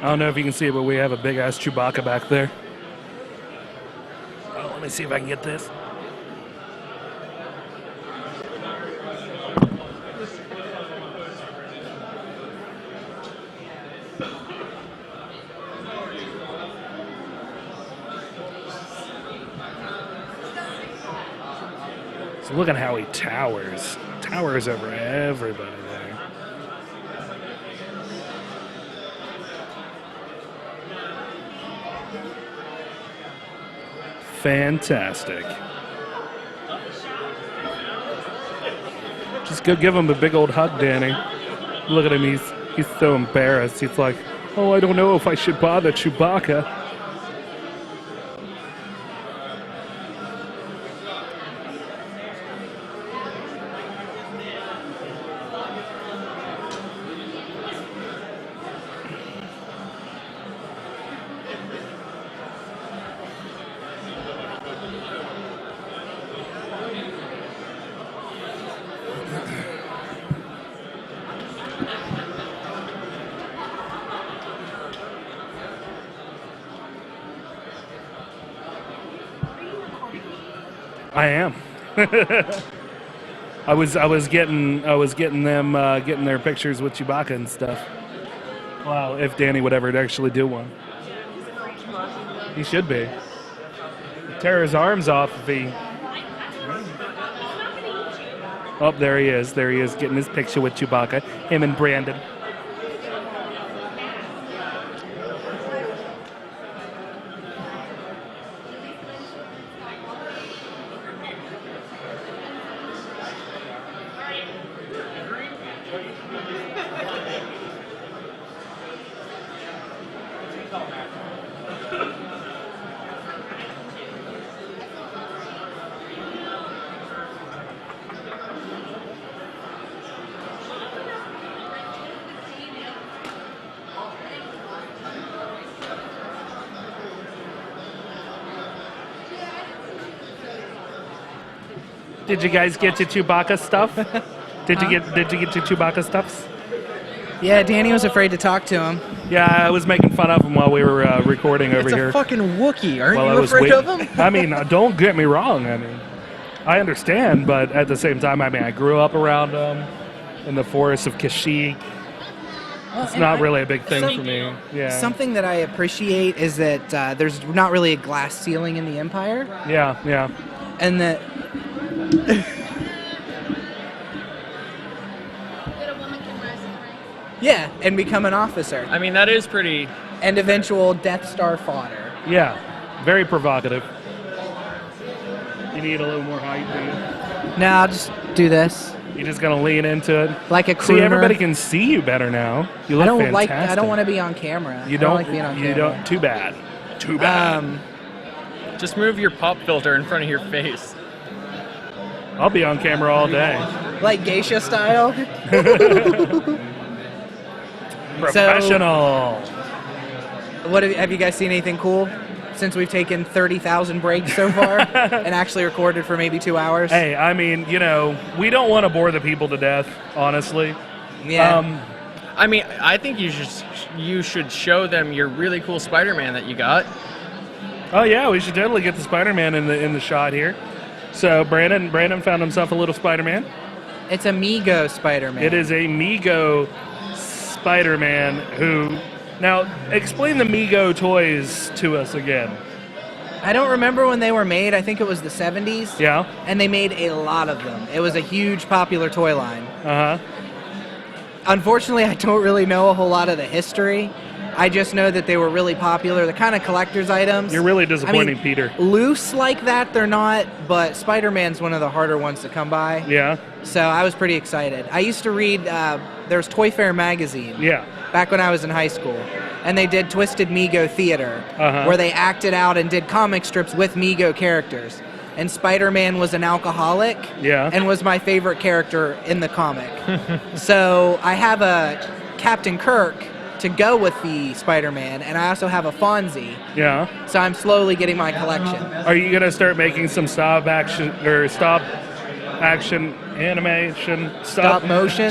I don't know if you can see it, but we have a big-ass Chewbacca back there. Oh, let me see if I can get this. So look at how he towers. Towers over everybody there. Fantastic. Just go give him a big old hug, Danny. Look at him, he's so embarrassed. He's like, oh, I don't know if I should bother Chewbacca. I am. I was getting them getting their pictures with Chewbacca and stuff. Wow, if Danny would ever actually do one. He should be. Tear his arms off if he. Oh, there he is. There he is, getting his picture with Chewbacca. Him and Brandon. Did you guys get your Chewbacca stuff? Did you get your Chewbacca stuffs? Yeah, Danny was afraid to talk to him. Yeah, I was making fun of him while we were recording over here. It's a fucking Wookiee. Aren't you afraid of him? I mean, don't get me wrong. I mean, I understand, but at the same time, I mean, I grew up around in the forests of Kashyyyk. Well, it's not really a big thing for me. Yeah. Something that I appreciate is that there's not really a glass ceiling in the Empire. Yeah, yeah. And that... Yeah, and become an officer. I mean, that is pretty... And eventual Death Star fodder. Yeah, very provocative. You need a little more height, do you? No, I'll just do this. You're just gonna lean into it? Like a crooner. See, everybody can see you better now. You look fantastic. I don't want to be on camera. You don't like being on camera. You don't. Too bad. Too bad. Just move your pop filter in front of your face. I'll be on camera all day. Like geisha style? Professional. So, what have you guys seen anything cool since we've taken 30,000 breaks so far and actually recorded for maybe 2 hours? Hey, I mean, you know, we don't want to bore the people to death, honestly. Yeah. I mean, I think you should show them your really cool Spider-Man that you got. Oh yeah, we should totally get the Spider-Man in the shot here. So Brandon found himself a little Spider-Man. It's a Mego Spider-Man. It is a Mego Spider-Man who... Now, explain the Mego toys to us again. I don't remember when they were made. I think it was the 70s. Yeah. And they made a lot of them. It was a huge popular toy line. Uh-huh. Unfortunately, I don't really know a whole lot of the history. I just know that they were really popular. The kind of collector's items. You're really disappointing, Peter. Loose like that, they're not, but Spider-Man's one of the harder ones to come by. Yeah. So I was pretty excited. I used to read, there's Toy Fair magazine. Yeah. Back when I was in high school. And they did Twisted Mego Theater, where they acted out and did comic strips with Mego characters. And Spider-Man was an alcoholic and was my favorite character in the comic. So I have a Captain Kirk to go with the Spider-Man, and I also have a Fonzie. Yeah. So I'm slowly getting my collection. Are you going to start making some stop action animation. Stop motion?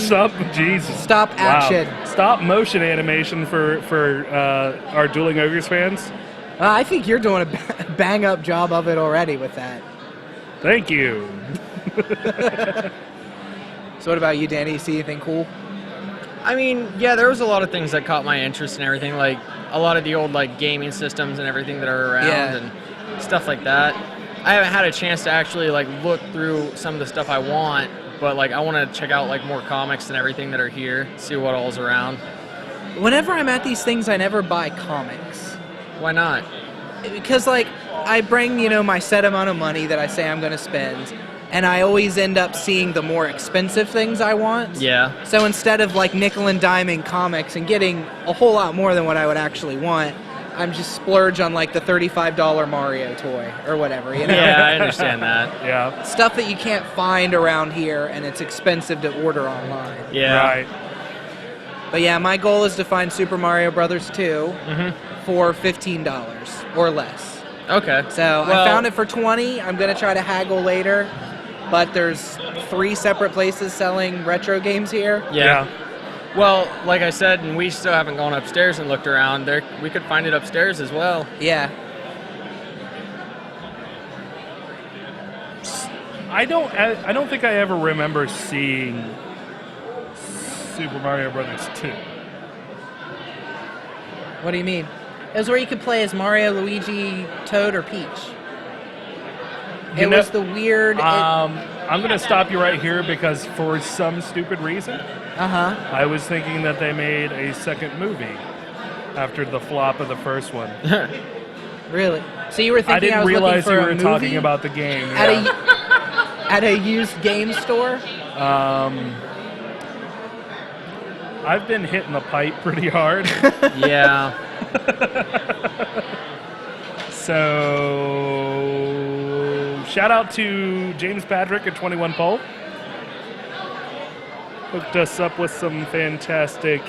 Jesus. Stop action. Wow. Stop motion animation for our Dueling Ogres fans. I think you're doing a bang-up job of it already with that. Thank you. So what about you, Danny? You see anything cool? I mean, yeah, there was a lot of things that caught my interest and everything, like a lot of the old like gaming systems and everything that are around and stuff like that. I haven't had a chance to actually like look through some of the stuff I want, but like I want to check out like more comics and everything that are here, see what all's around. Whenever I'm at these things, I never buy comics. Why not? Because like I bring, my set amount of money that I say I'm going to spend, and I always end up seeing the more expensive things I want. Yeah. So instead of like nickel and diming comics and getting a whole lot more than what I would actually want, I'm just splurge on like the $35 Mario toy or whatever, Yeah, I understand that. Yeah. Stuff that you can't find around here and it's expensive to order online. Yeah. Right. But yeah, my goal is to find Super Mario Brothers 2 for $15 or less. Okay. So I found it for $20. I'm going to try to haggle later. But there's 3 separate places selling retro games here. Yeah. Well, like I said, and we still haven't gone upstairs and looked around. There, we could find it upstairs as well. Yeah. I don't think I ever remember seeing Super Mario Brothers 2. What do you mean? It was where you could play as Mario, Luigi, Toad, or Peach. It was the weird... I'm going to stop you right here because for some stupid reason, I was thinking that they made a second movie after the flop of the first one. Really? So you were thinking I didn't was realize looking you for were a talking movie about the game. at a used game store? I've been hitting the pipe pretty hard. Yeah. So, shout out to James Patrick at 21 Pole. Hooked us up with some fantastic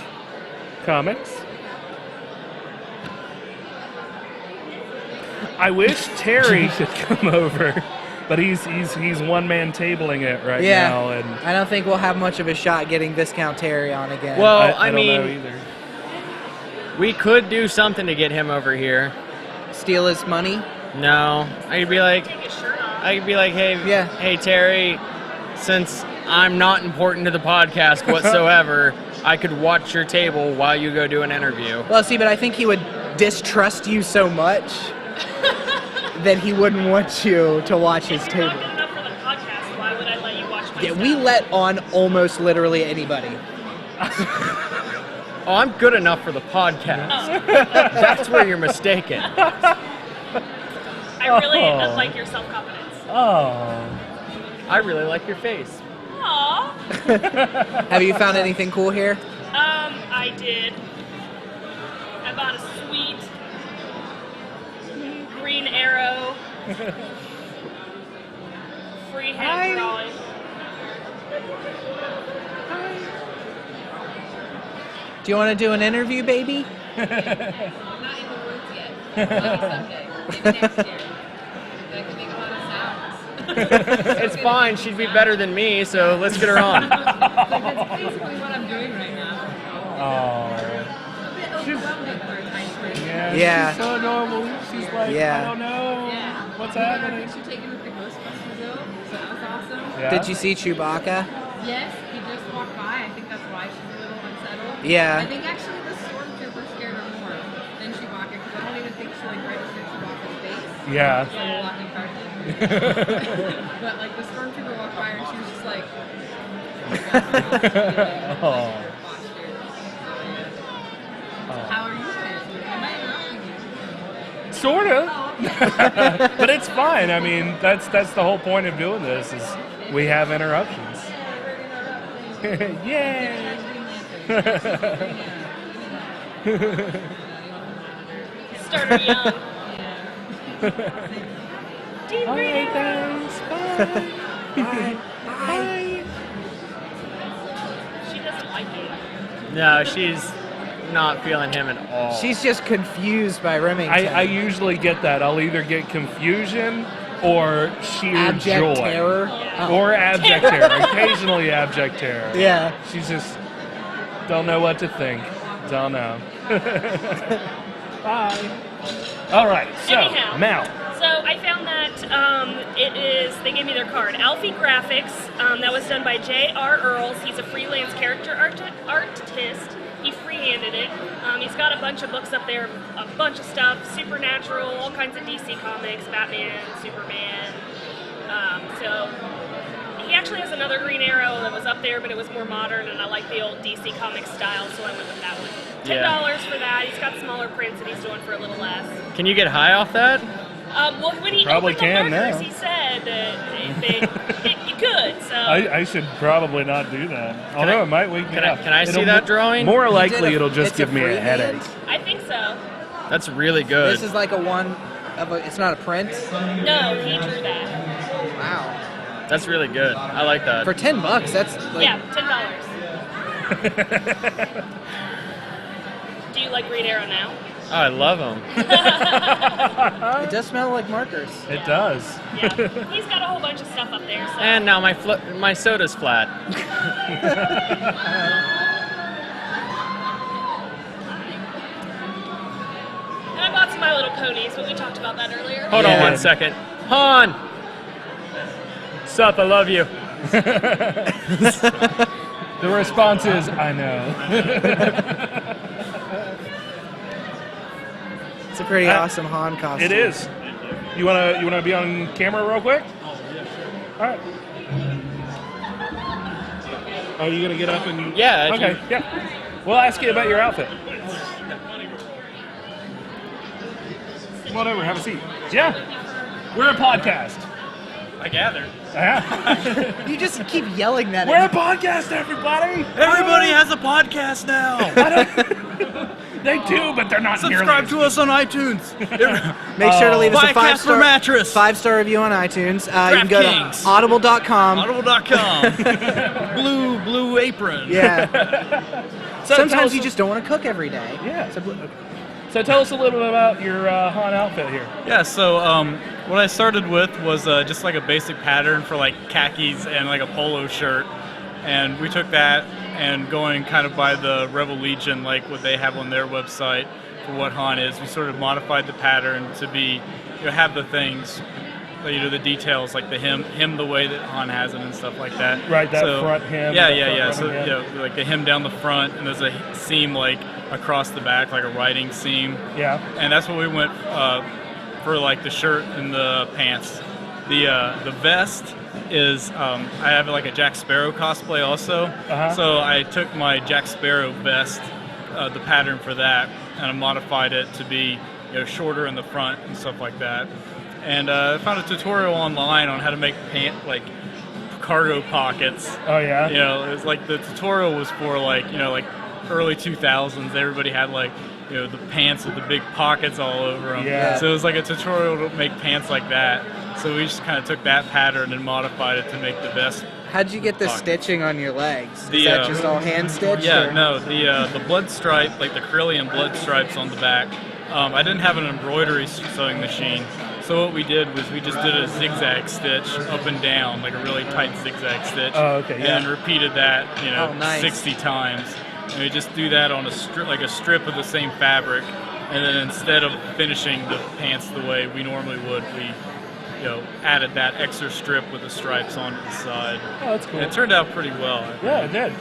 comics. I wish Terry could come over, but he's one-man tabling it right now. And I don't think we'll have much of a shot getting Viscount Terry on again. Well, I mean, don't know either. We could do something to get him over here. Steal his money? No, I could be like, hey Terry, since I'm not important to the podcast whatsoever, I could watch your table while you go do an interview. Well, see, but I think he would distrust you so much that he wouldn't want you to watch his table. If you're not good enough for the podcast, why would I let you watch my stuff? We let on almost literally anybody. Oh, I'm good enough for the podcast. That's where you're mistaken. I really like your self-confidence. Oh. I really like your face. Aww. Have you found anything cool here? I did. I bought a sweet green arrow. Free hand drawing. Do you want to do an interview, baby? I'm not in the woods yet. Maybe someday. Maybe next year. I can make a lot of sounds. It's fine. She'd be better than me, so let's get her on. That's basically what I'm doing right now. Oh. A bit overwhelming for a tiny person. Yeah. She's so normal. She's like, I don't know what's happening. She taken with the Ghostbusters though, so that was awesome. Yeah. Did you see Chewbacca? Yes, he just walked by. I think that's why she's a little unsettled. Yeah. I think actually the stormtrooper scared her more than Chewbacca because I don't even think she registered Chewbacca's face. Yeah. So a walking cartoon. But like the stormtrooper walked by and she was just like, Oh. How are you guys? Am I interrupting you? Sort of. But it's fine. I mean, that's the whole point of doing this is we have interruptions. Yay! Started young. Team All Green right, Arrow. thanks. Bye. She doesn't like you. No, she's not feeling him at all. She's just confused by Remington. I usually get that. I'll either get confusion or sheer Abject joy. terror. Yeah. Or abject terror. Occasionally abject terror. Yeah. She's just don't know what to think. Don't know. Bye. All right. So, Anyhow. Mal. So I found that they gave me their card. Alfie Graphics, that was done by J.R. Earls. He's a freelance character artist. He freehanded it. He's got a bunch of books up there, a bunch of stuff, Supernatural, all kinds of DC comics, Batman, Superman. So he actually has another Green Arrow that was up there, but it was more modern, and I like the old DC comic style, so I went with that one. $10 for that. He's got smaller prints that he's doing for a little less. Can you get high off that? Well, when he Probably opened can the markers, now. he said you could. So I should probably not do that. Although it might wake me up. Can I see that drawing? More likely, it'll just it's give a me a freehand? headache. I think so. That's really good. This is like it's not a print? No, he drew that. Wow. That's really good. I like that. For $10, that's like... Yeah, $10. Do you like Green Arrow now? Oh, I love them. It does smell like markers. It does. Yeah, he's got a whole bunch of stuff up there. So. And now my soda's flat. And I bought some My Little Ponies, but we talked about that earlier. Hold on 1 second. Han! Sup, I love you. The response is, I know. It's a pretty awesome Han costume. It is. You wanna be on camera real quick? All right. Oh, you gonna get up and? Yeah. Okay. Yeah. We'll ask you about your outfit. Come on over. Have a seat. Yeah. We're a podcast. I gathered. Yeah. You just keep yelling that We're a at me. podcast, everybody. Everybody has a podcast now. They do, but they're not Subscribe to us on iTunes. Make sure to leave us Buy a a Casper mattress. 5-star review on iTunes. You can go to DraftKings. audible.com. Audible.com. Blue apron. Yeah. So tell Sometimes us- you just don't want to cook every day. Yeah. So tell us a little bit about your Han outfit here. Yeah, so what I started with was just like a basic pattern for like khakis and like a polo shirt. And we took that and going kind of by the Rebel Legion, like what they have on their website for what Han is, we sort of modified the pattern to be, have the things, the details, like the him the way that Han has it and stuff like that. Right, that front hem. Yeah. Front So hem. like the hem down the front, and there's a seam like across the back, like a writing seam. Yeah. And that's what we went for, like the shirt and the pants. The vest is I have like a Jack Sparrow cosplay also. Uh-huh. So I took my Jack Sparrow vest, the pattern for that, and I modified it to be shorter in the front and stuff like that. And I found a tutorial online on how to make cargo pockets. Oh yeah. It was like the tutorial was for like early 2000s. Everybody had like the pants with the big pockets all over them. Yeah. So it was like a tutorial to make pants like that. So we just kind of took that pattern and modified it to make the vest. How'd you get the Pocket. stitching on your legs? Is The, that just all hand stitched? Yeah, or? no, the blood stripe, like the Carillion blood stripes on the back. I didn't have an embroidery sewing machine. So what we did was we just did a zigzag stitch up and down, like a really tight zigzag stitch. Oh, okay, yeah. And repeated that, nice. 60 times. And we just do that on a strip of the same fabric. And then instead of finishing the pants the way we normally would, we added that extra strip with the stripes on the side. Oh, that's cool. And it turned out pretty well. Yeah, it did.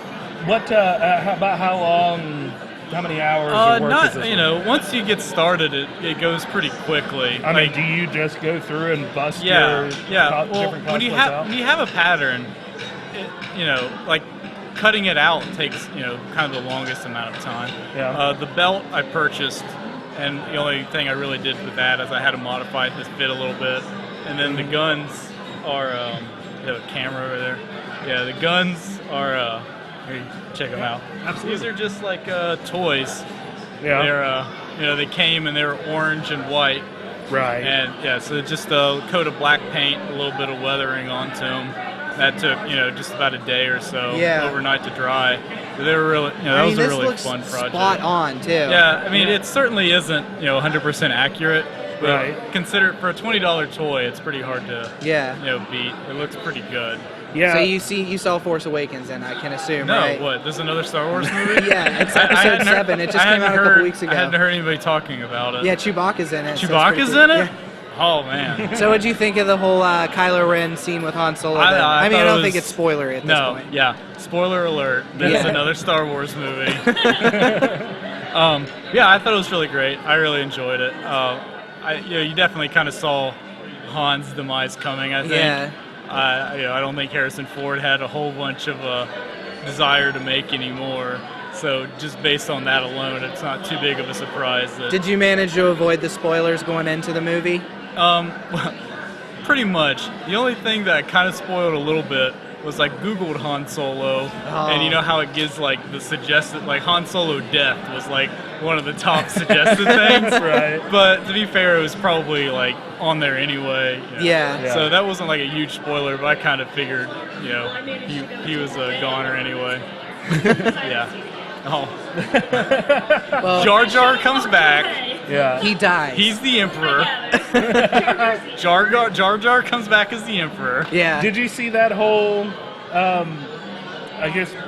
What? About how long? How many hours of work is this? Once you get started, it goes pretty quickly. I mean, do you just go through and bust Yeah. Well, different when you cosplays have out? when you have a pattern, like cutting it out takes kind of the longest amount of time. Yeah. The belt I purchased, and the only thing I really did with that is I had to modify it to fit a little bit. And then the guns are the camera over there. Yeah, the guns are. Here, check them out. Absolutely. These are just like toys. Yeah. They're they came and they were orange and white. Right. And yeah, so just a coat of black paint, a little bit of weathering onto them. That took just about a day or so overnight to dry. So they were really that was a really fun project. Spot on too. Yeah, I mean it certainly isn't 100% accurate, But Right. consider for a $20 toy, it's pretty hard to Yeah. beat. It looks pretty good. Yeah. So you saw Force Awakens, and I can assume, No, right? what? There's another Star Wars movie? Yeah, it's I episode hadn't heard- 7. It just I came hadn't out a couple heard- weeks ago. I hadn't heard anybody talking about it. Yeah, Chewbacca's in it. so it's Chewbacca's pretty in cool. it? Oh man. So what'd you think of the whole Kylo Ren scene with Han Solo? then? I mean, I thought don't it think was- it's spoilery at this No, point. yeah. Spoiler alert. There's Yeah. another Star Wars movie. Yeah, I thought it was really great. I really enjoyed it. You definitely kind of saw Han's demise coming, I think. Yeah. I don't think Harrison Ford had a whole bunch of desire to make anymore. So just based on that alone, it's not too big of a surprise. That, Did you manage to avoid the spoilers going into the movie? well, pretty much. The only thing that kind of spoiled a little bit was I Googled Han Solo, and you know how it gives like the suggested, like Han Solo death was like one of the top suggested things. Right. But to be fair, it was probably like on there anyway. You know. Yeah. So that wasn't like a huge spoiler, but I kind of figured, he was a goner anyway. Yeah. Oh. Well, Jar Jar comes back. Yeah. he dies. He's the Emperor. Jar Jar comes back as the Emperor. yeah. Did you see that whole? I guess you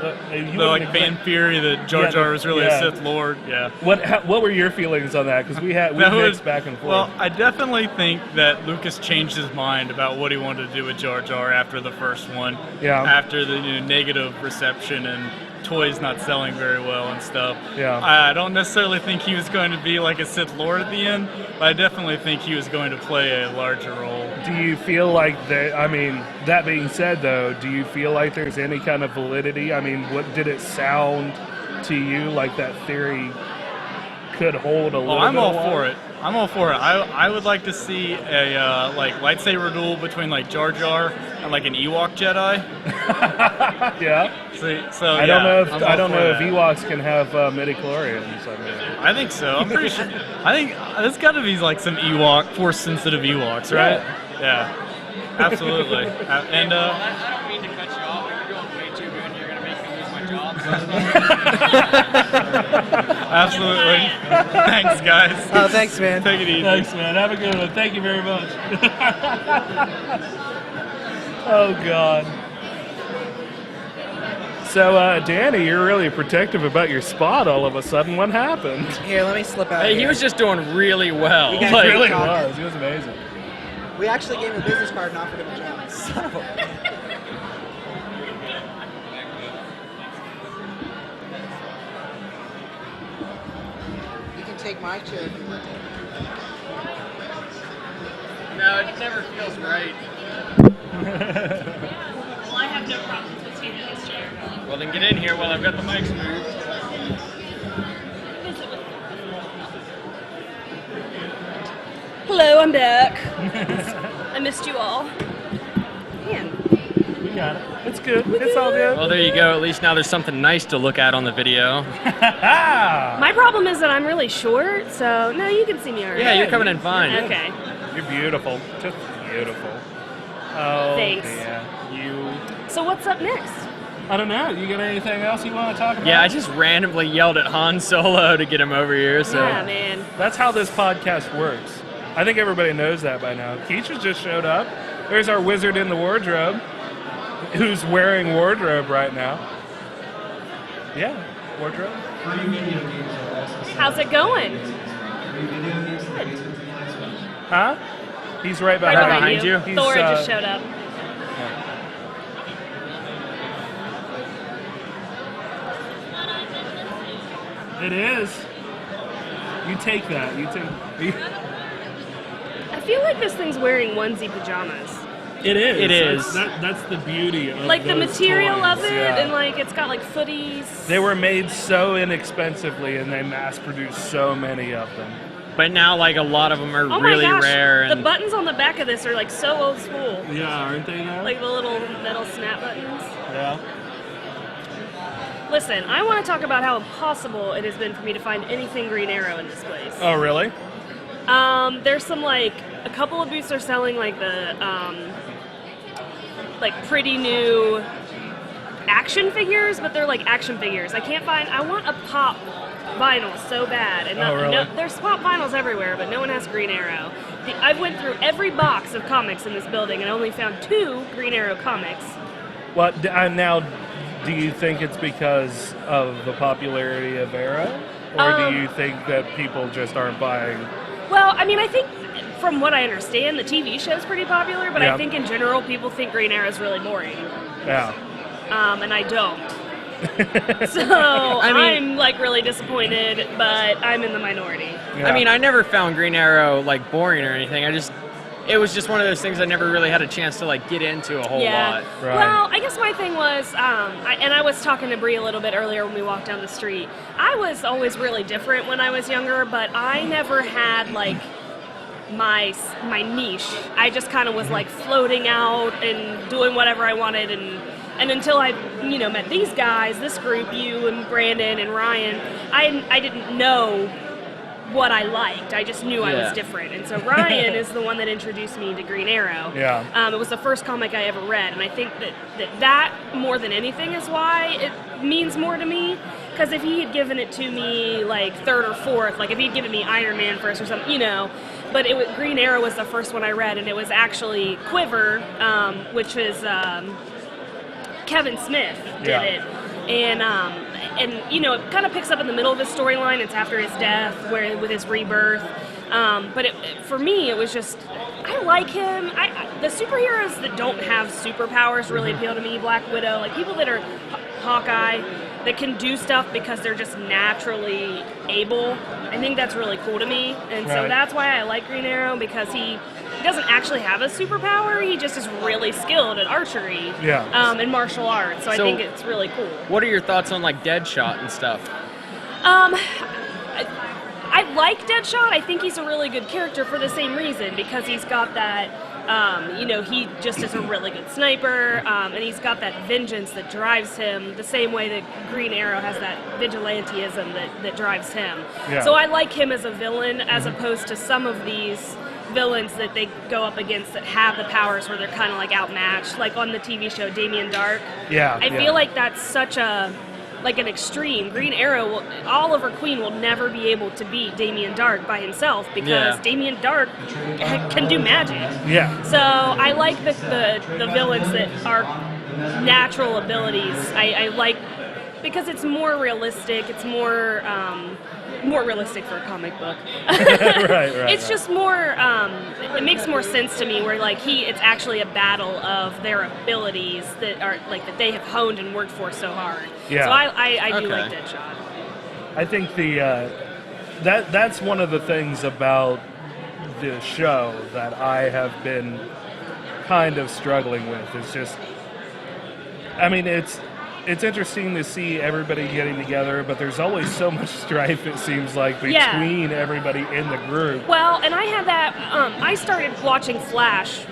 The like wouldn't fan expect- theory that Jar Yeah, Jar was really yeah. a Sith Lord. Yeah. What were your feelings on that? Because we That mixed was- back and forth. Well, I definitely think that Lucas changed his mind about what he wanted to do with Jar Jar after the first one. Yeah. After the negative reception and toys not selling very well and stuff. Yeah. I don't necessarily think he was going to be like a Sith Lord at the end, but I definitely think he was going to play a larger role. Do you feel like that? I mean, that being said, though, do you feel like there's any kind of validity? I mean, what did it sound to you like that theory could hold a little? I'm bit all of for it. I'm all for it. I would like to see a like lightsaber duel between like Jar Jar and like an Ewok Jedi. Yeah. So I don't know if I'm all for if that. Ewoks can have midichlorians. I mean. I think so. I'm pretty sure. I think there's got to be like some Force sensitive Ewoks, right? Yeah. Absolutely. And I don't mean to cut you off, but you're doing way too good. You're going to make me lose my job. absolutely. Thanks, guys. Oh, thanks, man. Take it easy. Thanks, man. Have a good one. Thank you very much. Oh, God. So, Danny, you're really protective about your spot all of a sudden. What happened? Here, let me slip out. Hey, he here. was just doing really well. You guys He Like- really talking. was. He was amazing. We actually gave him a business card and offered him a job. Son of a... You can take my chair. No, it never feels right. Well, I have no problems with seeing this chair. Well, then get in here while I've got the mics moved. Hello, I'm back. I missed you all. Man. We got it. It's good. It's all good. Well, there you go. At least now there's something nice to look at on the video. My problem is that I'm really short, so no, you can see me alright. Yeah, you're coming in fine. Okay. You're beautiful. Just beautiful. Oh, Thanks. yeah. You. So what's up next? I don't know. You got anything else you want to talk about? Yeah, I just randomly yelled at Han Solo to get him over here. So Yeah, man. That's how this podcast works. I think everybody knows that by now. Keisha just showed up. There's our wizard in the wardrobe, who's wearing wardrobe right now. Yeah, wardrobe. How's it going? Huh? He's right Right behind, behind you? He's, Thor just showed up. It is. You take that. You take. I feel like this thing's wearing onesie pajamas. It is. It is. That's the beauty of Like the those material toys, of it, yeah. and like it's got like footies. They were made so inexpensively, and they mass-produced so many of them. but now like a lot of them are Oh really my gosh, rare. the And buttons on the back of this are like so old school. Yeah, aren't they now? Like the little metal snap buttons. Yeah. Listen, I want to talk about how impossible it has been for me to find anything Green Arrow in this place. Oh, really? There's some like a couple of booths are selling like the like pretty new action figures, but they're like action figures. I can't find. I want a pop vinyls so bad, and there's pop vinyls everywhere, but no one has Green Arrow. I went through every box of comics in this building and only found 2 Green Arrow comics. What now? Do you think it's because of the popularity of Arrow, or do you think that people just aren't buying? Well, I mean, I think from what I understand, the TV show's pretty popular, but I think in general people think Green Arrow's really boring. Yeah. And I don't. So I'm like really disappointed, but I'm in the minority. Yeah. I mean, I never found Green Arrow like boring or anything. It was just one of those things I never really had a chance to like get into a whole lot. Right. Well, I guess my thing was, I was talking to Bree a little bit earlier when we walked down the street. I was always really different when I was younger, but I never had like my niche. I just kind of was like floating out and doing whatever I wanted, and until I met these guys, this group, you and Brandon and Ryan, I didn't know what I liked. I just knew I was different. And so Ryan is the one that introduced me to Green Arrow. Yeah. It was the first comic I ever read, and I think that more than anything is why it means more to me. Because if he had given it to me like third or fourth, like if he'd given me Iron Man first or something, but Green Arrow was the first one I read, and it was actually Quiver, which is Kevin Smith did it. And it kind of picks up in the middle of his storyline. It's after his death, with his rebirth. But for me, it was just, I like him. The superheroes that don't have superpowers really appeal to me. Black Widow, like people that are Hawkeye, that can do stuff because they're just naturally able. I think that's really cool to me. And so that's why I like Green Arrow, because he doesn't actually have a superpower. He just is really skilled at archery and martial arts. So I think it's really cool. What are your thoughts on like Deadshot and stuff? I like Deadshot. I think he's a really good character for the same reason, because he's got that, he just is a really good sniper, and he's got that vengeance that drives him the same way that Green Arrow has that vigilantism that drives him. Yeah. So I like him as a villain as opposed to some of these villains that they go up against that have the powers where they're kind of like outmatched, like on the TV show Damien Dark. Yeah. I feel like that's such an extreme. Green Arrow, Oliver Queen will never be able to beat Damien Dark by himself, because Damien Dark can do magic. Yeah. So I like the villains that are natural abilities. I like, because it's more realistic. It's more realistic for a comic book. It's just more, it makes more sense to me, where like it's actually a battle of their abilities that are like that they have honed and worked for so hard. Yeah. So I do like Deadshot. I think that's one of the things about the show that I have been kind of struggling with. It's just, I mean, it's interesting to see everybody getting together, but there's always so much strife, it seems like, between everybody in the group. Well, and I had that, I started watching Flash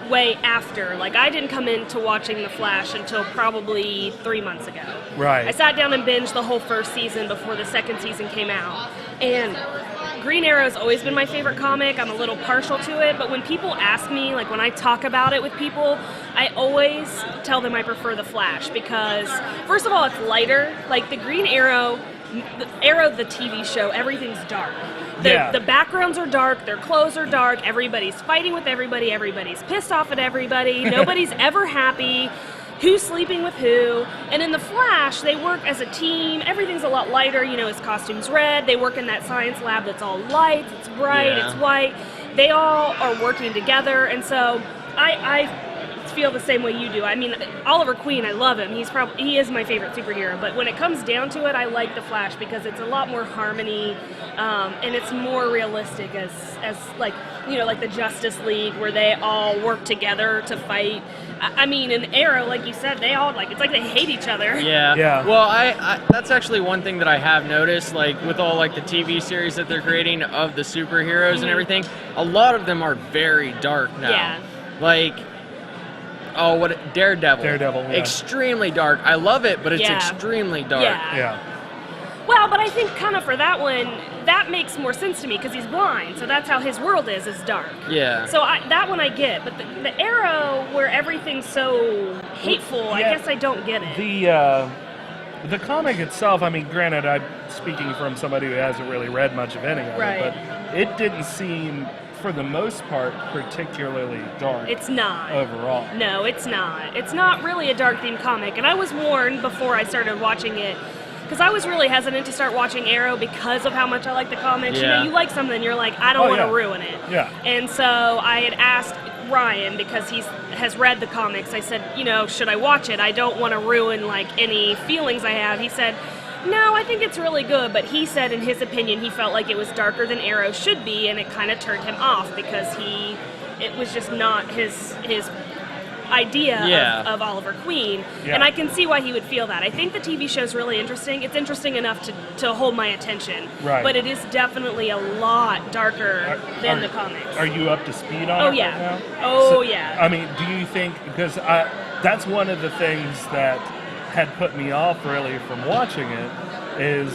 way after. Like, I didn't come into watching The Flash until probably 3 months ago. Right. I sat down and binged the whole first season before the second season came out. And Green Arrow's always been my favorite comic. I'm a little partial to it, but when people ask me, like when I talk about it with people, I always tell them I prefer The Flash, because first of all, it's lighter. Like the Green Arrow, the TV show, everything's dark. The backgrounds are dark, their clothes are dark, everybody's fighting with everybody, everybody's pissed off at everybody, nobody's ever happy. Who's sleeping with who? And in The Flash, they work as a team. Everything's a lot lighter. His costume's red. They work in that science lab that's all lights. It's bright. It's white. They all are working together. And so I feel the same way you do. I mean, Oliver Queen, I love him. He is my favorite superhero. But when it comes down to it, I like The Flash because it's a lot more harmony, and it's more realistic as like the Justice League, where they all work together to fight. I mean, in Arrow, like you said, they all it's like they hate each other. Yeah. Well, I that's actually one thing that I have noticed, like with all like the TV series that they're creating of the superheroes and everything. A lot of them are very dark now. Yeah. Like, Daredevil. Yeah. Extremely dark. I love it, but it's extremely dark. Yeah. Well, but I think kind of for that one, that makes more sense to me because he's blind, so that's how his world is dark. Yeah. So that one I get, but the Arrow where everything's so hateful, I guess I don't get it. The comic itself, I mean, granted, I'm speaking from somebody who hasn't really read much of any of Right. it, but it didn't seem, for the most part, particularly dark. It's not. Overall. No, it's not. It's not really a dark themed comic. And I was warned before I started watching it, because I was really hesitant to start watching Arrow because of how much I like the comics. You know, you like something, you're like, I don't want to ruin it. Yeah. And so I had asked Ryan, because he has read the comics, I said, you know, should I watch it? I don't want to ruin like any feelings I have. He said, no, I think it's really good, but he said in his opinion he felt like it was darker than Arrow should be, and it kind of turned him off because it was just not his idea of Oliver Queen, and I can see why he would feel that. I think the TV show is really interesting. It's interesting enough to hold my attention, but it is definitely a lot darker than the comics. Are you up to speed on it yeah. right now? Oh, So, yeah. I mean, do you think, because that's one of the things that had put me off really from watching it, is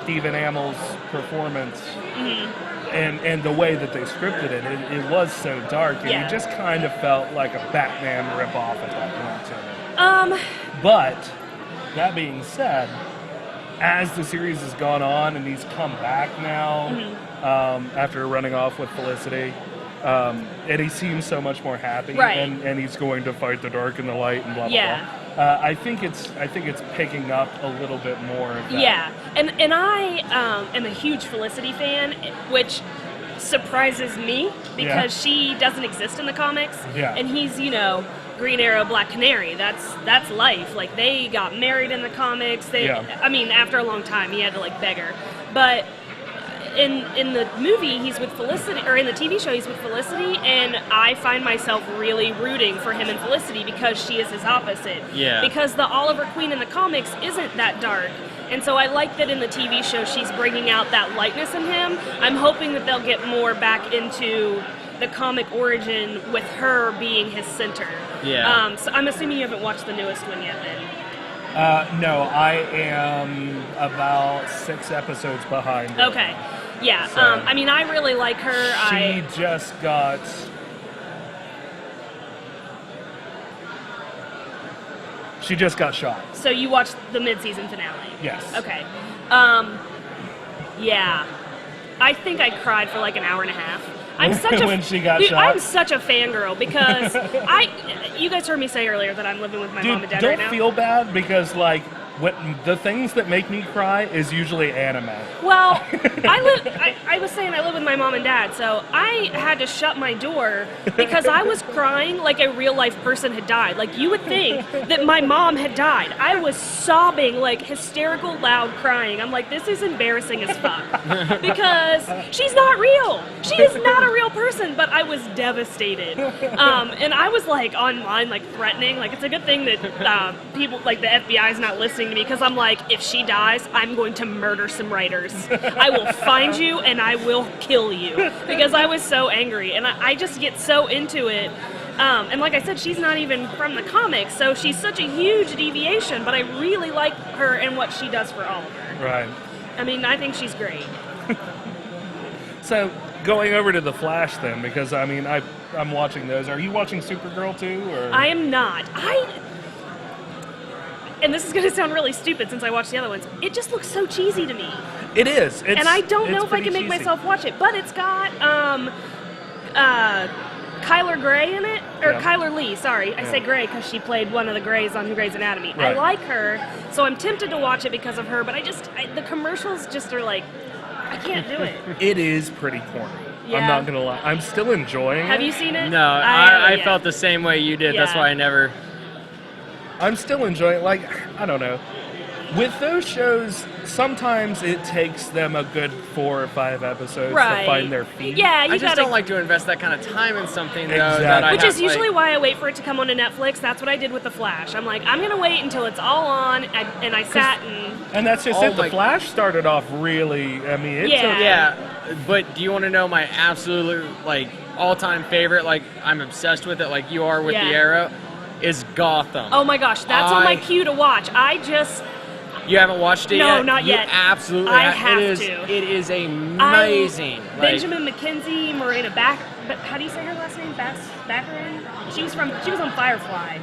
Stephen Amell's performance. And the way that they scripted it, it was so dark, and it just kind of felt like a Batman ripoff at that point to me. But, that being said, as the series has gone on and he's come back now, after running off with Felicity, and he seems so much more happy, and he's going to fight the dark and the light and blah, blah, blah. I think it's picking up a little bit more of that. Yeah, and I am a huge Felicity fan, which surprises me because she doesn't exist in the comics. Yeah. And he's, you know, Green Arrow, Black Canary. That's life. Like, they got married in the comics. I mean, after a long time, he had to like beg her, but. In the movie, he's with Felicity, or in the TV show, he's with Felicity, and I find myself really rooting for him and Felicity because she is his opposite. Yeah. Because the Oliver Queen in the comics isn't that dark. And so I like that in the TV show she's bringing out that lightness in him. I'm hoping that they'll get more back into the comic origin with her being his center. Yeah. So I'm assuming you haven't watched the newest one yet then. No, I am about 6 episodes behind her. Okay. Yeah, So, I mean, I really like her. She just got... She just got shot. So you watched the mid-season finale? Yes. Okay. Yeah. I think I cried for like an hour and a half. I'm such a when she got dude, shot. I'm such a fangirl because you guys heard me say earlier that I'm living with my mom and dad right now. Don't feel bad because like the things that make me cry is usually anime. Well, I was saying I live with my mom and dad, so I had to shut my door because I was crying like a real life person had died. Like, you would think that my mom had died. I was sobbing, like hysterical, loud crying. I'm like, this is embarrassing as fuck because she's not real. She is not a real person, but I was devastated. And I was like online, like threatening. Like, it's a good thing that people, like the FBI is not listening to me because I'm like, if she dies, I'm going to murder some writers. I will find you and I will kill you because I was so angry and I just get so into it. And like I said, she's not even from the comics, so she's such a huge deviation, but I really like her and what she does for Oliver. Right. I mean, I think she's great. So, going over to The Flash then, because I mean, I'm watching those. Are you watching Supergirl too? Or? I am not. And this is going to sound really stupid since I watched the other ones. It just looks so cheesy to me. It is. And I don't know if I can make myself watch it. But it's got Kyler Gray in it. Or Kyler Lee, sorry. I say Gray because she played one of the Grays on Grey's Anatomy. Right. I like her, so I'm tempted to watch it because of her. But the commercials just are like, I can't do it. It is pretty corny. Yeah. I'm not going to lie. I'm still enjoying it. Have you seen it? No, I felt the same way you did. Yeah. That's why I never... I'm still enjoying it. Like, I don't know. With those shows, sometimes it takes them a good 4 or 5 episodes to find their feet. Yeah, I just don't like to invest that kind of time in something, though. Exactly. That I Which have, is usually why I wait for it to come onto Netflix. That's what I did with The Flash. I'm like, I'm going to wait until it's all on, and I sat and... And that's just it. The Flash started off really, I mean, it took... Yeah, but do you want to know my absolute, like, all-time favorite? Like, I'm obsessed with it, like you are with the Arrow, is Gotham. Oh my gosh, that's on my queue to watch. You haven't watched it yet? No, not yet. You absolutely I have to. It is amazing. Benjamin McKenzie, Morena how do you say her last name? Baccarin? She was on Firefly.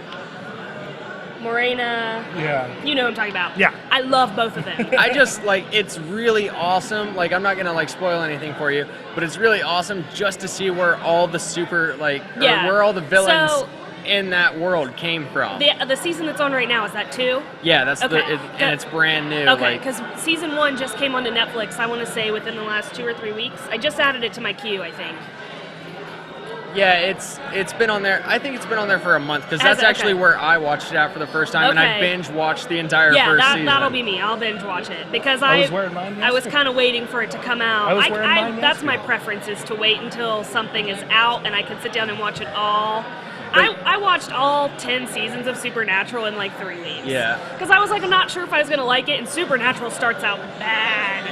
Morena. Yeah. You know what I'm talking about. Yeah. I love both of them. I just like it's really awesome. Like I'm not gonna like spoil anything for you, but it's really awesome just to see where all the super like or where all the villains in that world came from. The season that's on right now, is that 2? Yeah, that's and it's brand new. Okay, because season 1 just came onto Netflix. I want to say within the last 2 or 3 weeks. I just added it to my queue, I think. Yeah, it's been on there. I think it's been on there for a month because that's actually where I watched it at for the first time, and I binge watched the entire first season. Yeah, that'll be me. I'll binge watch it because I was wearing mine yesterday. I was kind of waiting for it to come out. I was wearing mine yesterday. That's my preference, is to wait until something is out and I can sit down and watch it all. I watched all 10 seasons of Supernatural in like 3 weeks. Yeah. Because I was like, I'm not sure if I was going to like it, and Supernatural starts out bad.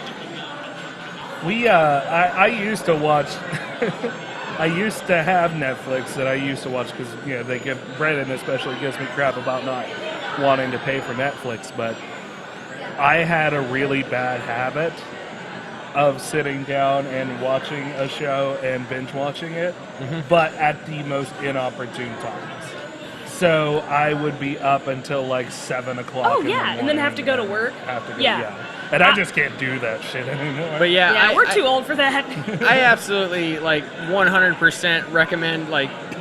I used to watch. I used to have Netflix that I used to watch because they give Brandon especially gives me crap about not wanting to pay for Netflix, but I had a really bad habit of sitting down and watching a show and binge watching it, but at the most inopportune times. So I would be up until like 7 o'clock. Oh yeah, and then have to go to work. And I just can't do that shit anymore. But we're too old for that. I absolutely 100% recommend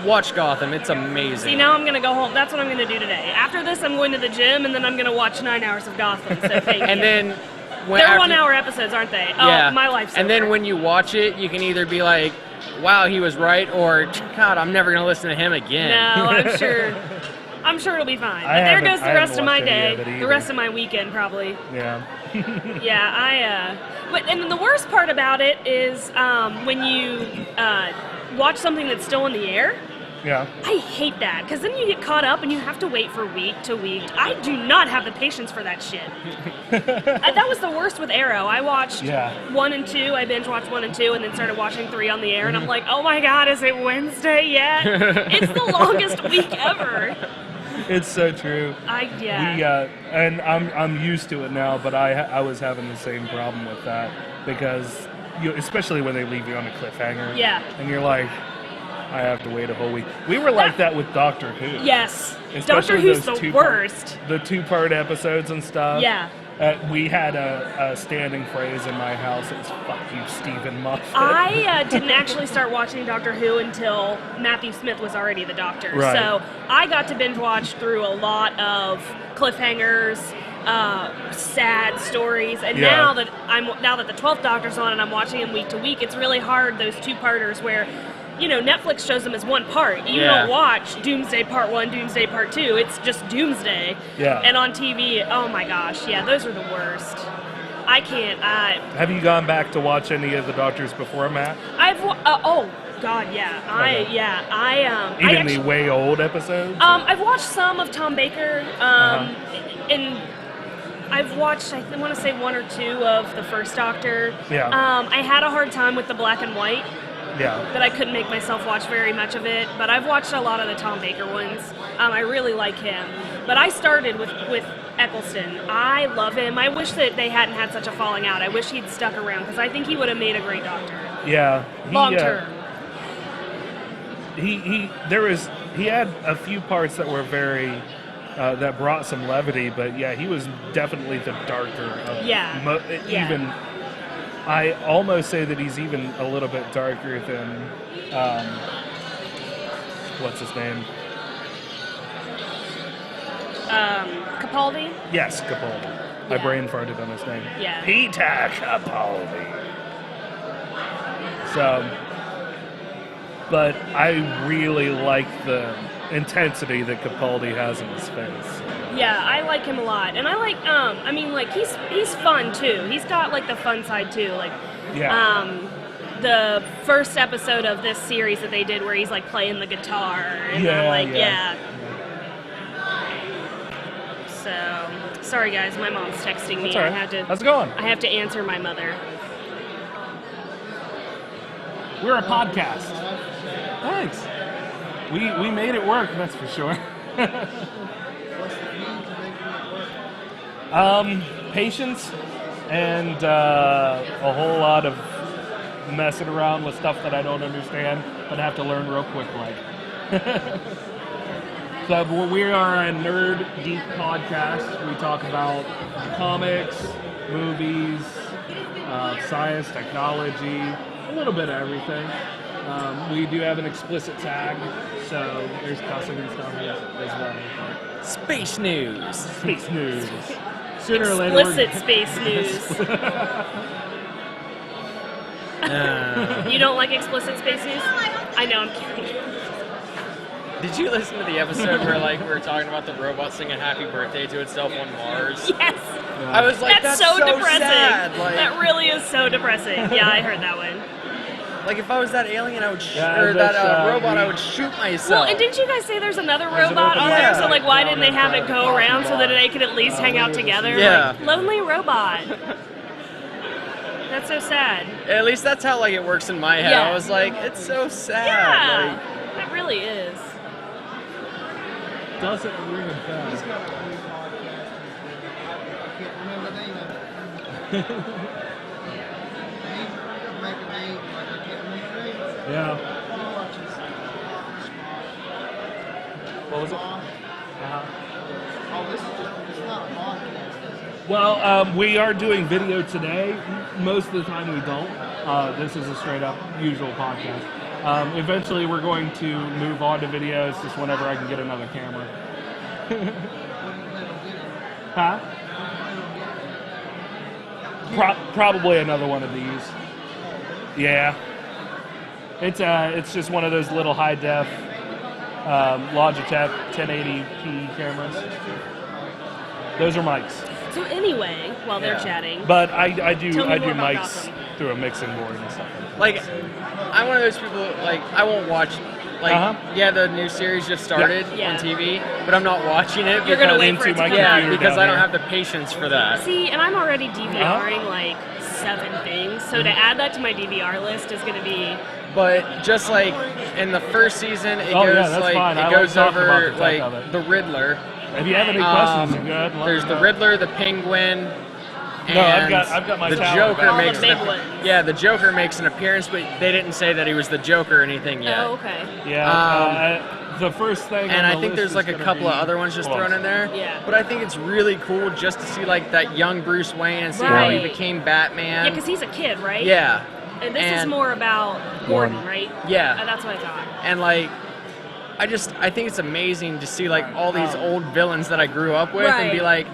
watch Gotham. It's amazing. See, now I'm gonna go home. That's what I'm gonna do today. After this, I'm going to the gym, and then I'm gonna watch 9 hours of Gotham. So thank you. And then they're 1 hour episodes, aren't they? Yeah. Oh, my life's And over. then when you watch it, you can either be like, "Wow, he was right," or "God, I'm never gonna listen to him again." No, I'm sure. I'm sure it'll be fine. But there goes the rest of my day, the rest of my weekend, probably. Yeah. But and the worst part about it is when you watch something that's still in the air. Yeah. I hate that, because then you get caught up and you have to wait for week to week. I do not have the patience for that shit. That was the worst with Arrow. I watched 1 and 2. I binge watched 1 and 2, and then started watching 3 on the air, and I'm like, oh my god, is it Wednesday yet? It's the longest week ever. It's so true. And I'm used to it now, but I was having the same problem with that because especially when they leave you on a cliffhanger. Yeah. And you're like, I have to wait a whole week. We were like that with Doctor Who. Yes. Especially Doctor Who's the worst. The 2-part episodes and stuff. Yeah. We had a standing phrase in my house. It's "fuck you, Stephen Moffat." I didn't actually start watching Doctor Who until Matthew Smith was already the Doctor. Right. So I got to binge watch through a lot of cliffhangers, sad stories, and now that the 12th Doctor's on and I'm watching him week to week, it's really hard, those 2-parters where Netflix shows them as 1 part. You don't watch Doomsday Part 1, Doomsday Part 2. It's just Doomsday. Yeah. And on TV, oh my gosh, those are the worst. I can't. Have you gone back to watch any of the Doctors before, Matt? Oh God, yeah. Even the way old episodes? I've watched some of Tom Baker, and I've watched, I want to say 1 or 2 of the first Doctor. Yeah. I had a hard time with the black and white. Yeah. That I couldn't make myself watch very much of it, but I've watched a lot of the Tom Baker ones. I really like him. But I started with Eccleston. I love him. I wish that they hadn't had such a falling out. I wish he'd stuck around, because I think he would have made a great Doctor. Yeah. Long term. He had a few parts that were very that brought some levity, but he was definitely the darker of even. I almost say that he's even a little bit darker than what's his name? Capaldi? Yes, Capaldi. I brain farted on his name. Yeah. Peter Capaldi. So, but I really like the intensity that Capaldi has in his face. Yeah, I like him a lot, and I like he's fun too. He's got the fun side too, the first episode of this series that they did where he's playing the guitar, and I'm So, sorry guys, my mom's texting me. That's all right. How's it going? I have to answer my mother. We're a podcast. Thanks. We made it work, that's for sure. Patience and a whole lot of messing around with stuff that I don't understand, but have to learn real quick. So we are a nerd geek podcast. We talk about comics, movies, science, technology, a little bit of everything. We do have an explicit tag, so there's cussing and stuff as well. Space news. Space news. Sooner or later. Explicit space news. You don't like explicit space news? I know, I'm kidding. Did you listen to the episode where like we were talking about the robot singing "Happy Birthday" to itself on Mars? Yes. I was like, that's so depressing. Sad. Like, that really is so depressing. Yeah, I heard that one. Like if I was that alien, I would or that robot, I would shoot myself. Well, and didn't you guys say there's another robot on there? So like, why didn't they have it go around so that they could at least hang out together? Yeah. Like, lonely robot. That's so sad. At least that's how like it works in my head. Yeah. I was like, it's so sad. Yeah, it really is. Doesn't ring a bell. Yeah. What was it? Well, we are doing video today. Most of the time we don't. This is a straight up usual podcast. Eventually we're going to move on to videos just whenever I can get another camera. Huh? Probably another one of these. Yeah. It's just one of those little high def Logitech 1080p cameras. Those are mics. So anyway, while they're chatting, but I do mics Gotham. through a mixing board and stuff. Like, I'm one of those people. Like, I won't watch. Like, yeah, the new series just started on TV, but I'm not watching it. You're gonna wait for it to come out. Because I don't have the patience for that. See, and I'm already DVRing like 7 things, so to add that to my DVR list is gonna be. But just like in the first season, it goes over like the Riddler. If you have any questions, go ahead. There's the Riddler, the Penguin. No, I've got my the tower. Joker makes the big ones. Yeah, the Joker makes an appearance, but they didn't say that he was the Joker or anything yet. Oh, okay. Yeah, the first thing. And I think there's like a couple of other ones just thrown in there. Yeah. But I think it's really cool just to see like that young Bruce Wayne and see how he became Batman. Yeah, because he's a kid, right? Yeah. And this is more about Gordon, right? Yeah. That's what I thought. And like, I think it's amazing to see like all these old villains that I grew up with and be like,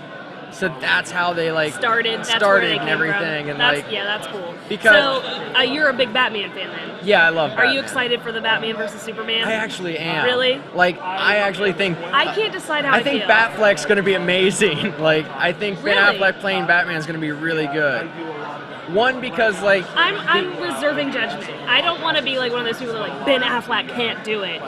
so that's how they like started and everything, and that's, like that's cool. Because so you're a big Batman fan then? Yeah, I love Batman. Are you excited for the Batman versus Superman? I actually am. Really? Like, I actually think I can't decide how I think feel. Batfleck's going to be amazing. Like, I think Ben Affleck playing Batman is going to be really good. One, because like I'm reserving judgment. I don't want to be like one of those people that like Ben Affleck can't do it.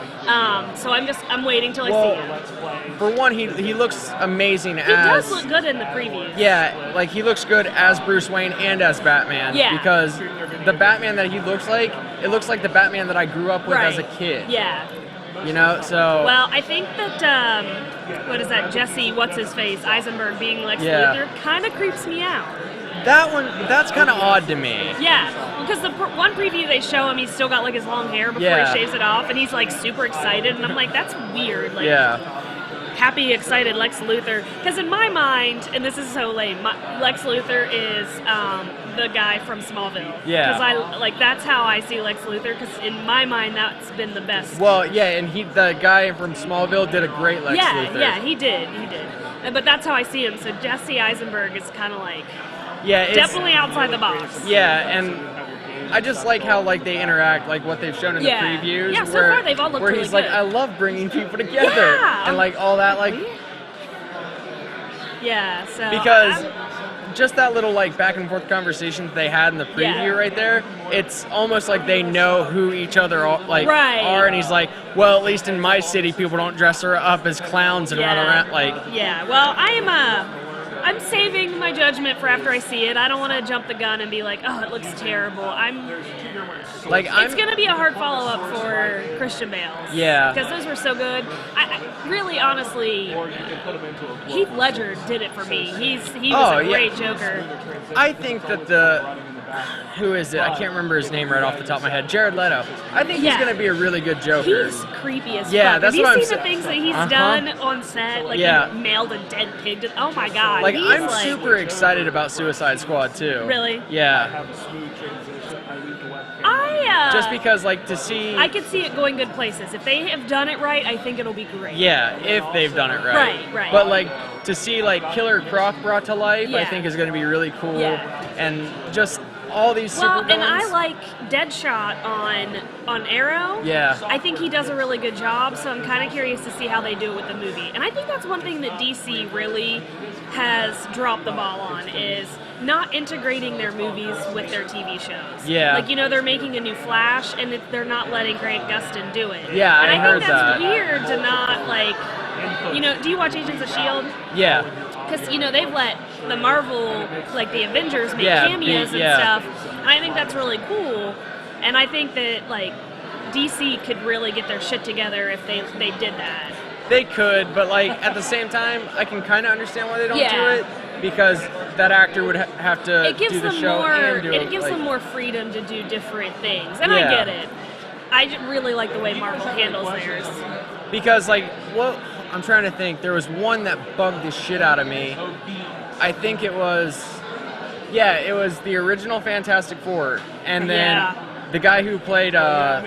So I'm waiting till I see him. For one, he looks amazing. He does look good in the previews. Yeah, like he looks good as Bruce Wayne and as Batman. Yeah. Because the Batman that he looks like, it looks like the Batman that I grew up with as a kid. Yeah. You know, so. Well, I think that what is that? Jesse, what's his face, Eisenberg being Lex Luthor kind of creeps me out. That's kind of odd to me. Yeah, because the one preview they show him, he's still got like his long hair before he shaves it off, and he's like super excited, and I'm like, that's weird. Like, happy, excited Lex Luthor. Because in my mind, and this is so lame, Lex Luthor is the guy from Smallville. Because that's how I see Lex Luthor. Because in my mind, that's been the best. Well, yeah, and the guy from Smallville did a great Lex Luthor. Yeah, he did. But that's how I see him. So Jesse Eisenberg is kind of like. Yeah, it's definitely outside the box. Yeah, and I just like how like they interact, like what they've shown in the previews. Yeah, so far they've all looked where really he's good. like, I love bringing people together, and like all that, like. Yeah. So. Because just that little like back and forth conversation they had in the preview right there, it's almost like they know who each other are, and he's like, well, at least in my city, people don't dress her up as clowns and run around like. Yeah. Well, I'm saving my judgment for after I see it. I don't want to jump the gun and be like, oh, it looks terrible. It's going to be a hard follow-up for Christian Bale. Yeah. Because those were so good. I really, honestly, Heath Ledger did it for me. He was a great Joker. I think that who is it? I can't remember his name right off the top of my head. Jared Leto. I think he's going to be a really good Joker. He's creepy as yeah, fuck. That's Have what you seen the things that he's done on set? Like, he mailed a dead pig to... Oh, my God. Like, he's I'm super excited about Suicide Squad, too. Really? Yeah. Just because, like, to see... I could see it going good places. If they have done it right, I think it'll be great. Yeah, if they've done it right. Right. But, like, to see, like, Killer Croc brought to life, I think is going to be really cool. Yeah. And just all these super villains. And I like Deadshot on Arrow. Yeah. I think he does a really good job, so I'm kind of curious to see how they do it with the movie. And I think that's one thing that DC really has dropped the ball on, is not integrating their movies with their TV shows. Yeah. Like, they're making a new Flash, and they're not letting Grant Gustin do it. Yeah, and I heard think that's that. weird to not, like, do you watch Agents of S.H.I.E.L.D.? Yeah. Because, they've let the Marvel, like the Avengers, make cameos and stuff. And I think that's really cool. And I think that, like, DC could really get their shit together if they did that. They could, but, like, at the same time, I can kind of understand why they don't do it. Because that actor would have to do the show and do it. It gives them more freedom to do different things. And I get it. I just really like the way Marvel handles theirs. Because, like, I'm trying to think. There was one that bugged the shit out of me. I think it was the original Fantastic Four. And then the guy who played the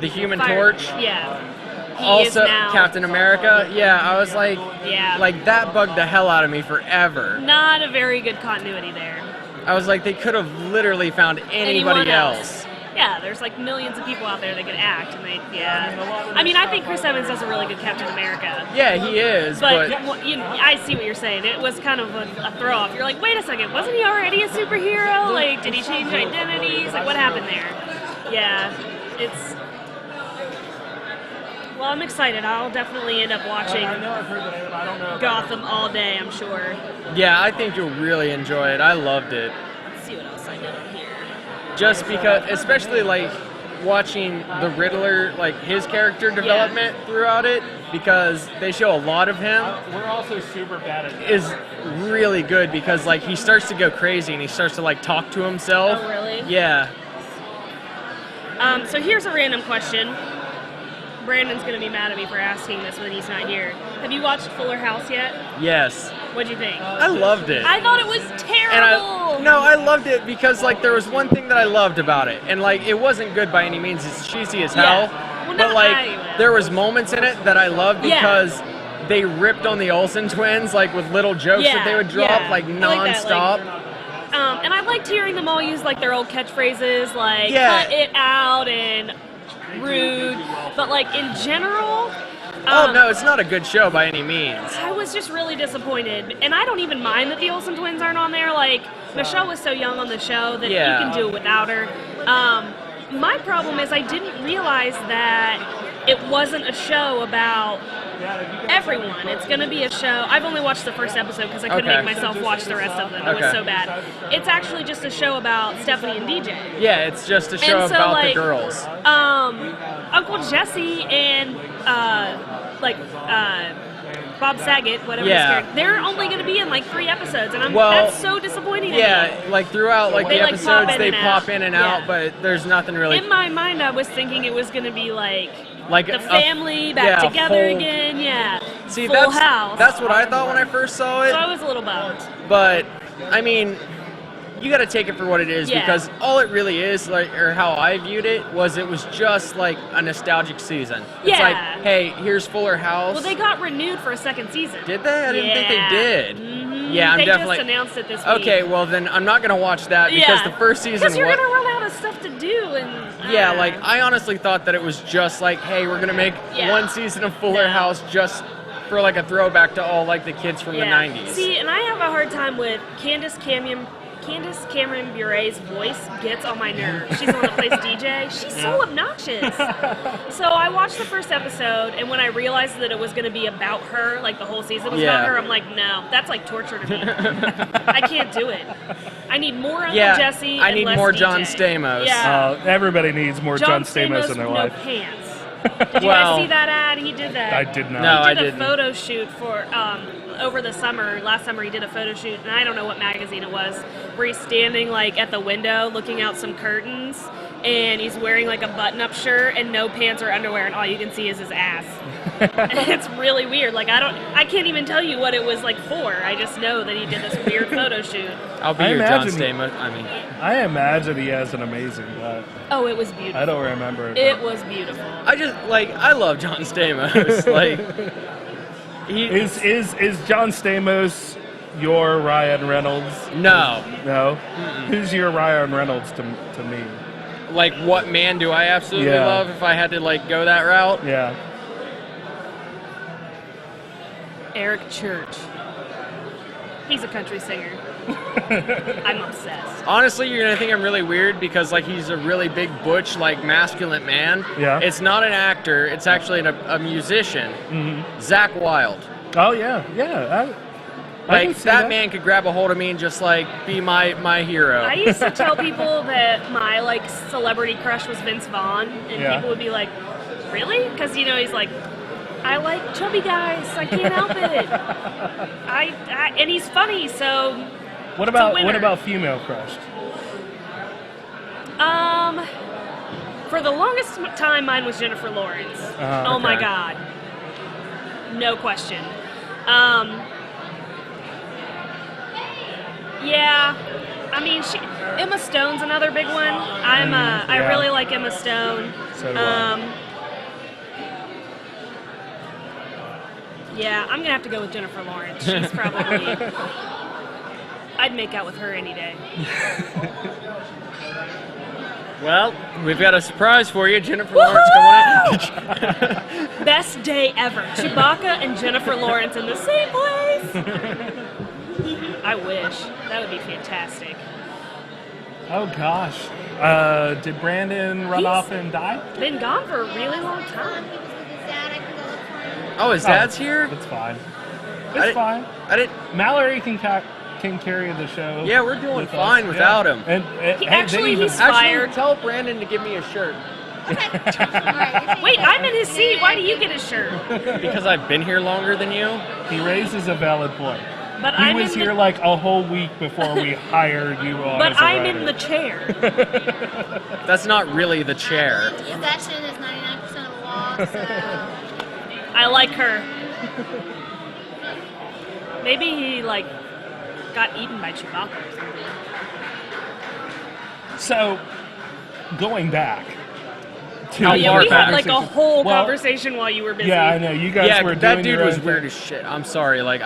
Human Torch. Yeah. Also, Captain America. Yeah, I was like, that bugged the hell out of me forever. Not a very good continuity there. I was like, they could have literally found anybody else. Yeah, there's like millions of people out there that could act, and I mean, I think Chris Evans does a really good Captain America. Yeah, he is. But I see what you're saying. It was kind of a throw off. You're like, wait a second, wasn't he already a superhero? Like, did he change identities? Like, what happened there? Yeah, it's. Well, I'm excited. I'll definitely end up watching Gotham all day, I'm sure. Yeah, I think you'll really enjoy it. I loved it. Let's see what else I know here. Just because, especially like watching the Riddler, like his character development throughout it, because they show a lot of him. We're also super bad at that. Is really good because like he starts to go crazy and he starts to like talk to himself. Oh, really? Yeah. So here's a random question. Brandon's going to be mad at me for asking this when he's not here. Have you watched Fuller House yet? Yes. What'd you think? I loved it. I thought it was terrible. I loved it because like there was one thing that I loved about it, and like it wasn't good by any means. It's cheesy as hell. Well, but like there was moments in it that I loved because they ripped on the Olsen twins, like with little jokes that they would drop like nonstop. And I liked hearing them all use like their old catchphrases, like "cut it out" and "rude," but like in general. No, it's not a good show by any means. I was just really disappointed, and I don't even mind that the Olsen twins aren't on there. Like Michelle was so young on the show that you can do it without her. My problem is I didn't realize that it wasn't a show about everyone. It's going to be a show. I've only watched the first episode because I couldn't make myself watch the rest of them. It was so bad. It's actually just a show about Stephanie and DJ. Yeah, it's just a show about the girls. Uncle Jesse and Bob Saget, whatever his character, they're only going to be in like 3 episodes, and that's so disappointing to me. Yeah, like throughout like the episodes they pop in and out, but there's nothing really. In my mind, I was thinking it was going to be like the family back together again. Yeah. See, Full House. That's what I thought when I first saw it. So I was a little bummed. But I mean, you got to take it for what it is because all it really is, like, or how I viewed it was just like a nostalgic season. It's like, hey, here's Fuller House. Well, they got renewed for a 2nd season. Did they? I didn't think they did. Mm-hmm. Yeah, I'm they definitely. Just announced it this week. Okay, well then I'm not gonna watch that because the first season. Because you're gonna run out of stuff to do and. Like I honestly thought that it was just like, hey, we're gonna make one season of Fuller House just for like a throwback to all like the kids from the 90s. See, and I have a hard time with Candace Cameron Bure's voice gets on my nerves. She's the one that plays DJ. She's so obnoxious. So I watched the first episode, and when I realized that it was going to be about her, like the whole season was about her, I'm like, no, that's like torture to me. I can't do it. I need more Uncle Jesse. I need and less more DJ. John Stamos. Yeah. Everybody needs more John Stamos in their life. No pants. Did you guys see that ad? He did that. I did not. No, he did a photo shoot for over the summer, last summer he did a photo shoot, and I don't know what magazine it was, where he's standing like at the window looking out some curtains, and he's wearing like a button-up shirt and no pants or underwear, and all you can see is his ass. It's really weird. Like I can't even tell you what it was like for. I just know that he did this weird photo shoot. I'll be your John Stamos. I imagine he has an amazing butt. Oh, it was beautiful. I don't remember. It was beautiful. I love John Stamos. Like, is John Stamos your Ryan Reynolds? No. No? Mm-mm. Who's your Ryan Reynolds to me? Like, what man do I absolutely love if I had to, like, go that route? Yeah. Eric Church. He's a country singer. I'm obsessed. Honestly, you're going to think I'm really weird because, like, he's a really big, butch, like, masculine man. Yeah. It's not an actor. It's actually a musician. Mm-hmm. Zach Wilde. Oh, yeah. Yeah. Like, that man could grab a hold of me and just, like, be my hero. I used to tell people that my, like, celebrity crush was Vince Vaughn, and people would be like, really? Because, you know, he's like, I like chubby guys. I can't help it. And he's funny, so what about female crush? For the longest time, mine was Jennifer Lawrence. Oh my God, no question. Yeah, I mean, Emma Stone's another big one. I really like Emma Stone. So do I. Yeah, I'm gonna have to go with Jennifer Lawrence. She's probably. I'd make out with her any day. Well, we've got a surprise for you, Jennifer Lawrence coming out. Best day ever. Chewbacca and Jennifer Lawrence in the same place. I wish. That would be fantastic. Oh gosh. Did Brandon run off and die? Been gone for a really long time. Oh, his dad's here? It's fine. It's fine. Mallory can carry the show. Yeah, we're doing fine without him. And he's fired. Tell Brandon to give me a shirt. Wait, I'm in his seat. Why do you get a shirt? Because I've been here longer than you. He raises a valid point. But he was here like a whole week before we hired you on. But I'm in the chair. That's not really the chair. Possession is 99% of the law, so... I like her. Maybe he, like, got eaten by Chewbacca or something. So, going back. We had like a whole conversation while you were busy. Yeah, I know. You guys were doing that dude your was own weird as shit. I'm sorry. Like,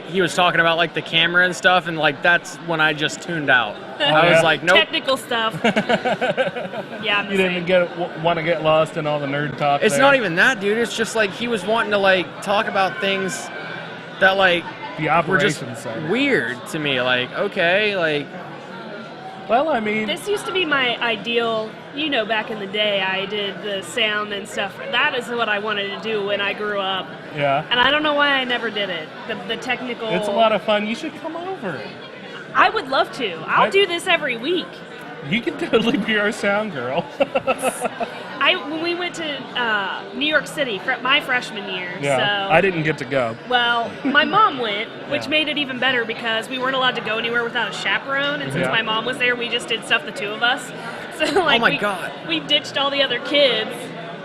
he was talking about, like, the camera and stuff, and, like, that's when I just tuned out. I was like, nope. Technical stuff. Yeah, I'm the You didn't want to get lost in all the nerd talk. It's not even that, dude. It's just, like, he was wanting to, like, talk about things that, like, the operations side. Weird to me. Like, okay, like... Well, I mean... This used to be my ideal, you know, back in the day, I did the sound and stuff. That is what I wanted to do when I grew up. Yeah. And I don't know why I never did it. The technical... It's a lot of fun. You should come over. I would love to. I'll do this every week. You can totally be our sound girl. When we went to New York City my freshman year, yeah, so... I didn't get to go. Well, my mom went, which made it even better because we weren't allowed to go anywhere without a chaperone, and since my mom was there, we just did stuff, the two of us. So, like, oh my God. We ditched all the other kids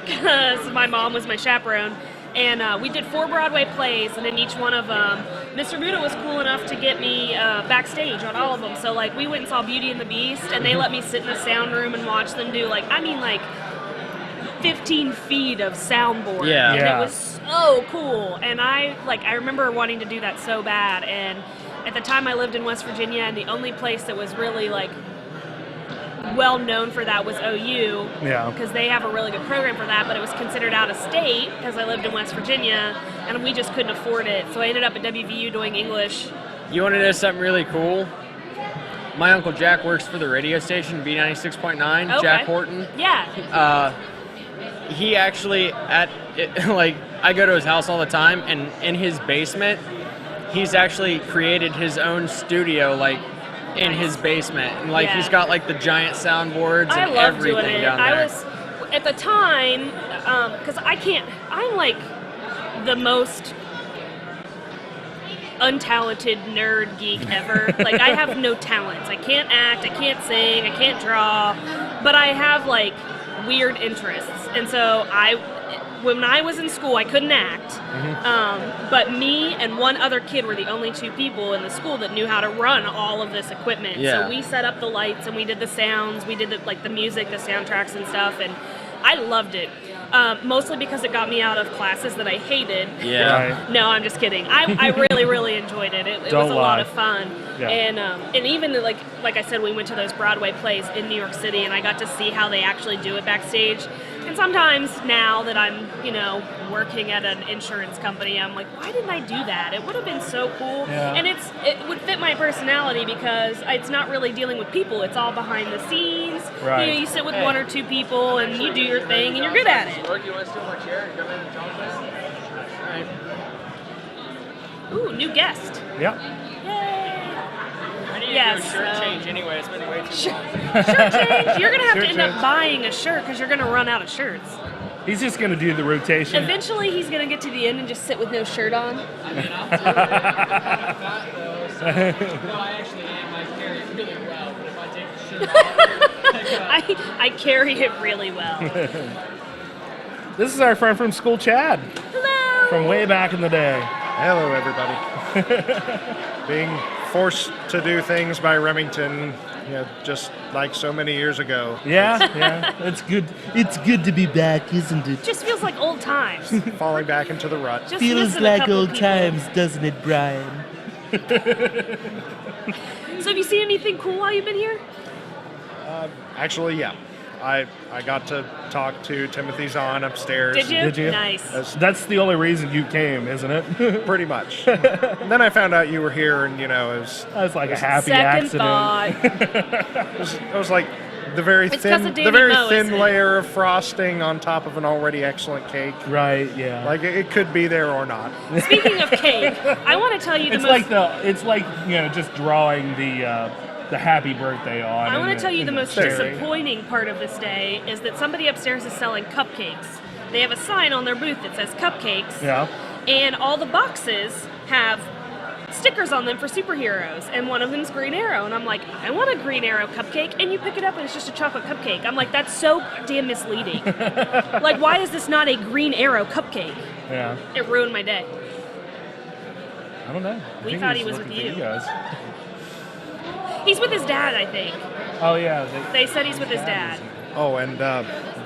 because my mom was my chaperone. And we did 4 Broadway plays, and in each one of them, Mr. Muda was cool enough to get me backstage on all of them. So, like, we went and saw Beauty and the Beast, and they let me sit in the sound room and watch them do, like, 15 feet of soundboard. Yeah. And it was so cool. And I remember wanting to do that so bad. And at the time I lived in West Virginia, and the only place that was really, like, well known for that was OU, because they have a really good program for that, but it was considered out of state because I lived in West Virginia and we just couldn't afford it, so I ended up at WVU doing English. You want to know something really cool? My Uncle Jack works for the radio station B96.9. Okay. Jack Horton. Yeah. He actually I go to his house all the time, and in his basement he's actually created his own studio, like, in his basement, and like he's got like the giant soundboards and everything down there. I was at the time because I'm like the most untalented nerd geek ever. Like, I have no talents. I can't act, I can't sing, I can't draw, but I have, like, weird interests. And so when I was in school, I couldn't act, but me and one other kid were the only two people in the school that knew how to run all of this equipment. Yeah. So we set up the lights and we did the sounds, we did the music, the soundtracks and stuff, and I loved it. Mostly because it got me out of classes that I hated. Yeah. Right. No, I'm just kidding. I really, really enjoyed it. It was a lot of fun. Yeah. And even like I said, we went to those Broadway plays in New York City, and I got to see how they actually do it backstage. And sometimes now that I'm, working at an insurance company, I'm like, why didn't I do that? It would have been so cool. Yeah. And it would fit my personality because it's not really dealing with people. It's all behind the scenes. Right. You sit with one or two people and you do your thing and you're good at it. Look, you want to steal my chair and come in and talk to us? All right. Ooh, new guest. Yeah. I need Yes, to do a shirt so- change anyway. It's been way too long. Shirt change. You're going to have Shirt to end up change. buying a shirt because you're going to run out of shirts. He's just going to do the rotation. Eventually, he's going to get to the end and just sit with no shirt on. I mean, I'll do it. I'm not fat, though. So. No, I actually am. I carry it really well. But if I take the shirt off, I carry it really well. This is our friend from school, Chad, Hello. from way back in the day. Hello, everybody. Being forced to do things by Remington, just like so many years ago. Yeah. It's good. It's good to be back, isn't it? Just feels like old times. Falling back into the rut. Just missing a couple people. doesn't it, Brian? So have you seen anything cool while you've been here? Actually, yeah. I got to talk to Timothy Zahn upstairs. Did you? Did you? Nice. That's the only reason you came, isn't it? Pretty much. And then I found out you were here, and it was That's like a happy Second accident. thought. it was like the very It's 'cause thin, of Dani the very Mo, thin isn't it? layer of frosting on top of an already excellent cake. Right. Yeah. Like it could be there or not. Speaking of cake, I want to tell you it's most. like just drawing the happy birthday on. I want to tell you the most cherry. disappointing part of this day is that somebody upstairs is selling cupcakes. They have a sign on their booth that says cupcakes. Yeah. And all the boxes have stickers on them for superheroes, and one of them's Green Arrow, and I'm like, I want a Green Arrow cupcake, and you pick it up and it's just a chocolate cupcake. I'm like, that's so damn misleading. Like, why is this not a Green Arrow cupcake? Yeah. It ruined my day. I don't know. I We think thought he's he was looking with for you. guys. He's with his dad, I think. Oh yeah. They said he's with his dad. Oh, and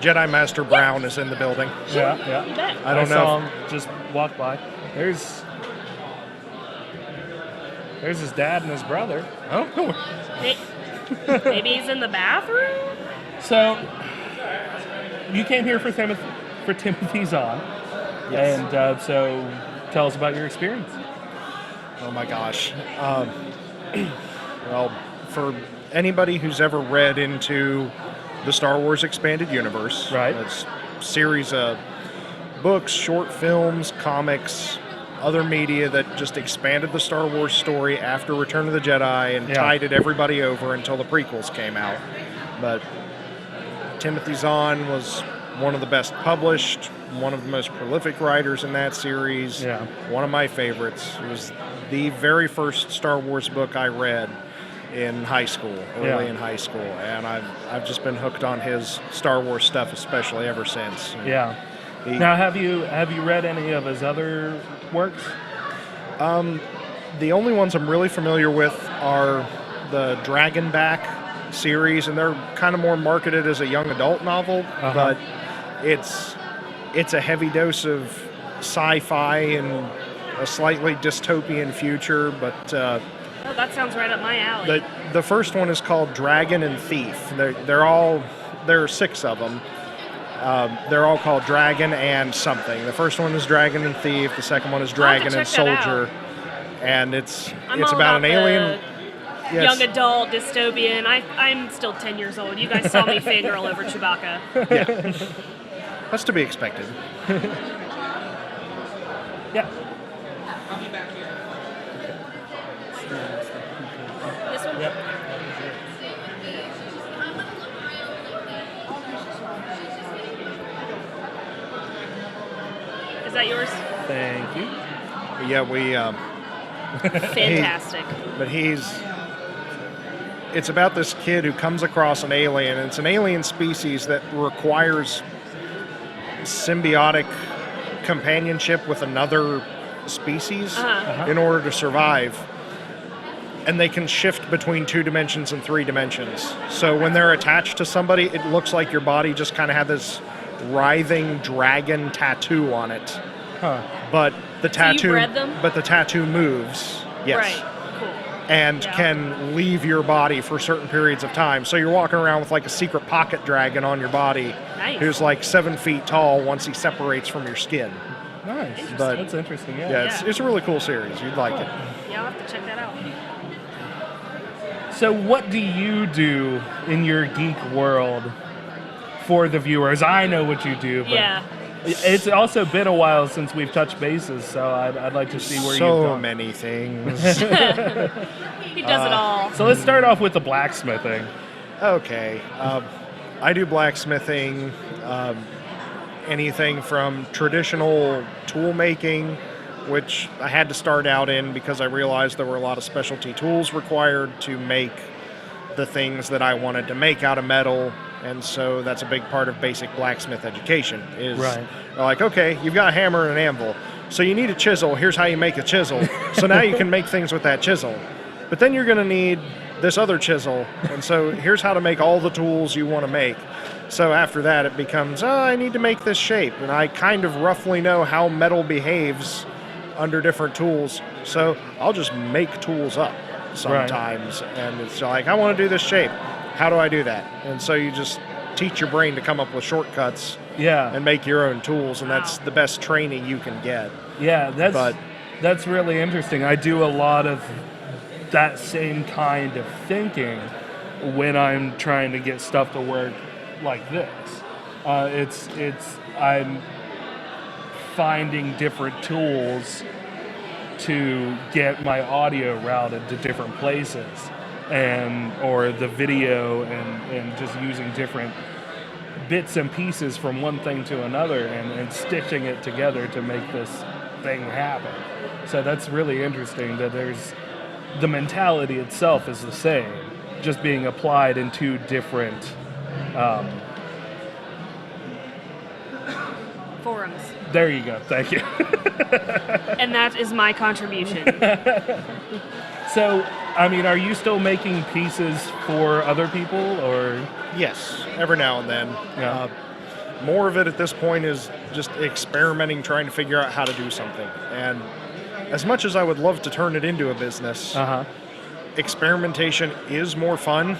Jedi Master Brown is in the building. Yeah. You bet. I don't know. saw him just walk by. There's his dad and his brother. Oh. Maybe he's in the bathroom? So you came here for Timothy Zahn. Yes. And so tell us about your experience. Oh my gosh. Well, for anybody who's ever read into the Star Wars Expanded Universe, Right. It's a series of books, short films, comics, other media that just expanded the Star Wars story after Return of the Jedi and tided everybody over until the prequels came out. But Timothy Zahn was one of the best published, one of the most prolific writers in that series, one of my favorites. It was the very first Star Wars book I read in high school, early in high school, and I've just been hooked on his Star Wars stuff, especially ever since. Yeah. Now, have you read any of his other works? The only ones I'm really familiar with are the Dragonback series, and they're kind of more marketed as a young adult novel, but it's a heavy dose of sci-fi and a slightly dystopian future, but Oh, that sounds right up my alley. the first one is called Dragon and Thief. There are 6 of them. They're all called Dragon and something. The first one is Dragon and Thief. The second one is Dragon and Soldier. And it's about an alien. Young adult dystopian. I'm still 10 years old. You guys saw me fangirl over Chewbacca. Yeah. That's to be expected. Yeah. This one? Yep. Is that yours? Thank you. Yeah, Fantastic. It's about this kid who comes across an alien, and it's an alien species that requires symbiotic companionship with another species in order to survive. And they can shift between 2 dimensions and 3 dimensions. So when they're attached to somebody, it looks like your body just kind of had this writhing dragon tattoo on it. Huh. But the tattoo, you bred them? but the tattoo moves. Yes. Right. Cool. And can leave your body for certain periods of time. So you're walking around with like a secret pocket dragon on your body, who's like 7 feet tall once he separates from your skin. Nice. But that's interesting. Yeah, it's a really cool series. You'd like it. Yeah, I'll have to check that out. So what do you do in your geek world for the viewers? I know what you do, but it's also been a while since we've touched bases, so I'd like to see where you've gone. So many things. He does it all. So let's start off with the blacksmithing. Okay. I do blacksmithing, anything from traditional tool making, which I had to start out in because I realized there were a lot of specialty tools required to make the things that I wanted to make out of metal. And so that's a big part of basic blacksmith education is like, okay, you've got a hammer and an anvil. So you need a chisel. Here's how you make a chisel. So now you can make things with that chisel. But then you're going to need this other chisel. And so here's how to make all the tools you want to make. So after that, it becomes, I need to make this shape. And I kind of roughly know how metal behaves under different tools. So I'll just make tools up sometimes. And it's like, I want to do this shape. How do I do that? And so you just teach your brain to come up with shortcuts and make your own tools. And that's the best training you can get. Yeah, that's really interesting. I do a lot of that same kind of thinking when I'm trying to get stuff to work like this. I'm finding different tools to get my audio routed to different places, or the video, and just using different bits and pieces from one thing to another and stitching it together to make this thing happen. So that's really interesting that the mentality itself is the same, just being applied in 2 different forums. There you go. Thank you. And that is my contribution. So, I mean, are you still making pieces for other people, or? Yes, every now and then. Yeah. More of it at this point is just experimenting, trying to figure out how to do something. And as much as I would love to turn it into a business, experimentation is more fun.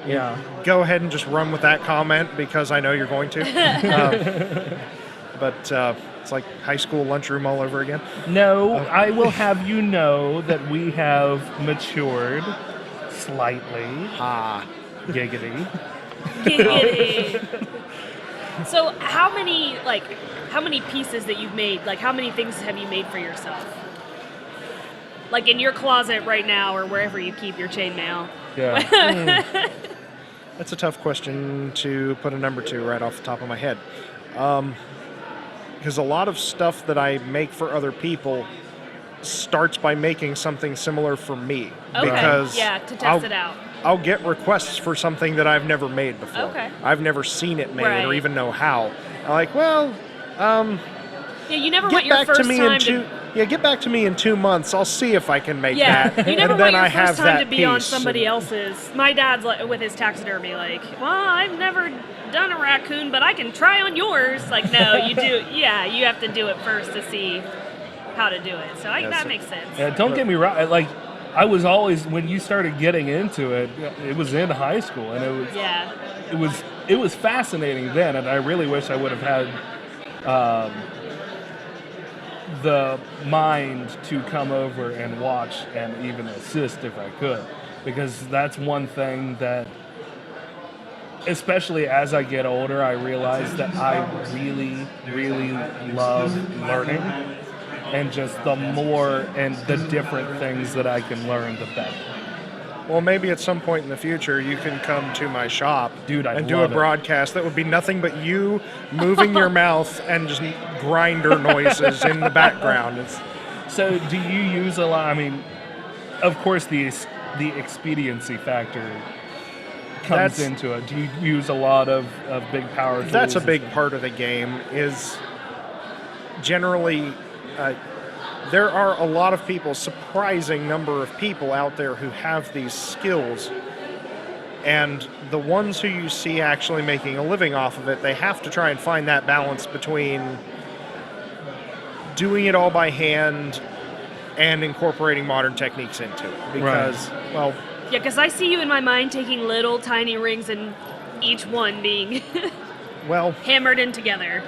Yeah. Go ahead and just run with that comment because I know you're going to. But it's like high school lunchroom all over again. No, I will have you know that we have matured slightly. Giggity. Giggity. So how many pieces that you've made, like how many things have you made for yourself? Like in your closet right now or wherever you keep your chainmail? Yeah. That's a tough question to put a number to right off the top of my head. Because a lot of stuff that I make for other people starts by making something similar for me. Okay. Because to test it out. I'll get requests for something that I've never made before. Okay. I've never seen it made or even know how. I'm like, you never want your first time to... Yeah, get back to me in 2 months. I'll see if I can make that. You never and want then your I have first time that to be on piece. somebody else's. My dad's with his taxidermy, like, well, I've never done a raccoon, but I can try on yours. Like, no, you do. Yeah, you have to do it first to see how to do it. So that makes sense. Yeah, don't get me wrong. Like, I was always, when you started getting into it, it was in high school, and it was fascinating then, and I really wish I would have had the mind to come over and watch and even assist if I could, because that's one thing that, especially as I get older, I realize that I really, really love learning, and just the more and the different things that I can learn, the better. Well, maybe at some point in the future you can come to my shop, and do a broadcast that would be nothing but you moving your mouth and just grinder noises in the background. So do you use a lot, I mean, of course, the expediency factor comes into it. Do you use a lot of big power tools? That's a big part of the game. Is generally there are a lot of people, surprising number of people out there who have these skills, and the ones who you see actually making a living off of it, they have to try and find that balance between doing it all by hand and incorporating modern techniques into it. Because, well... Yeah, because I see you in my mind taking little tiny rings and each one being well hammered in together.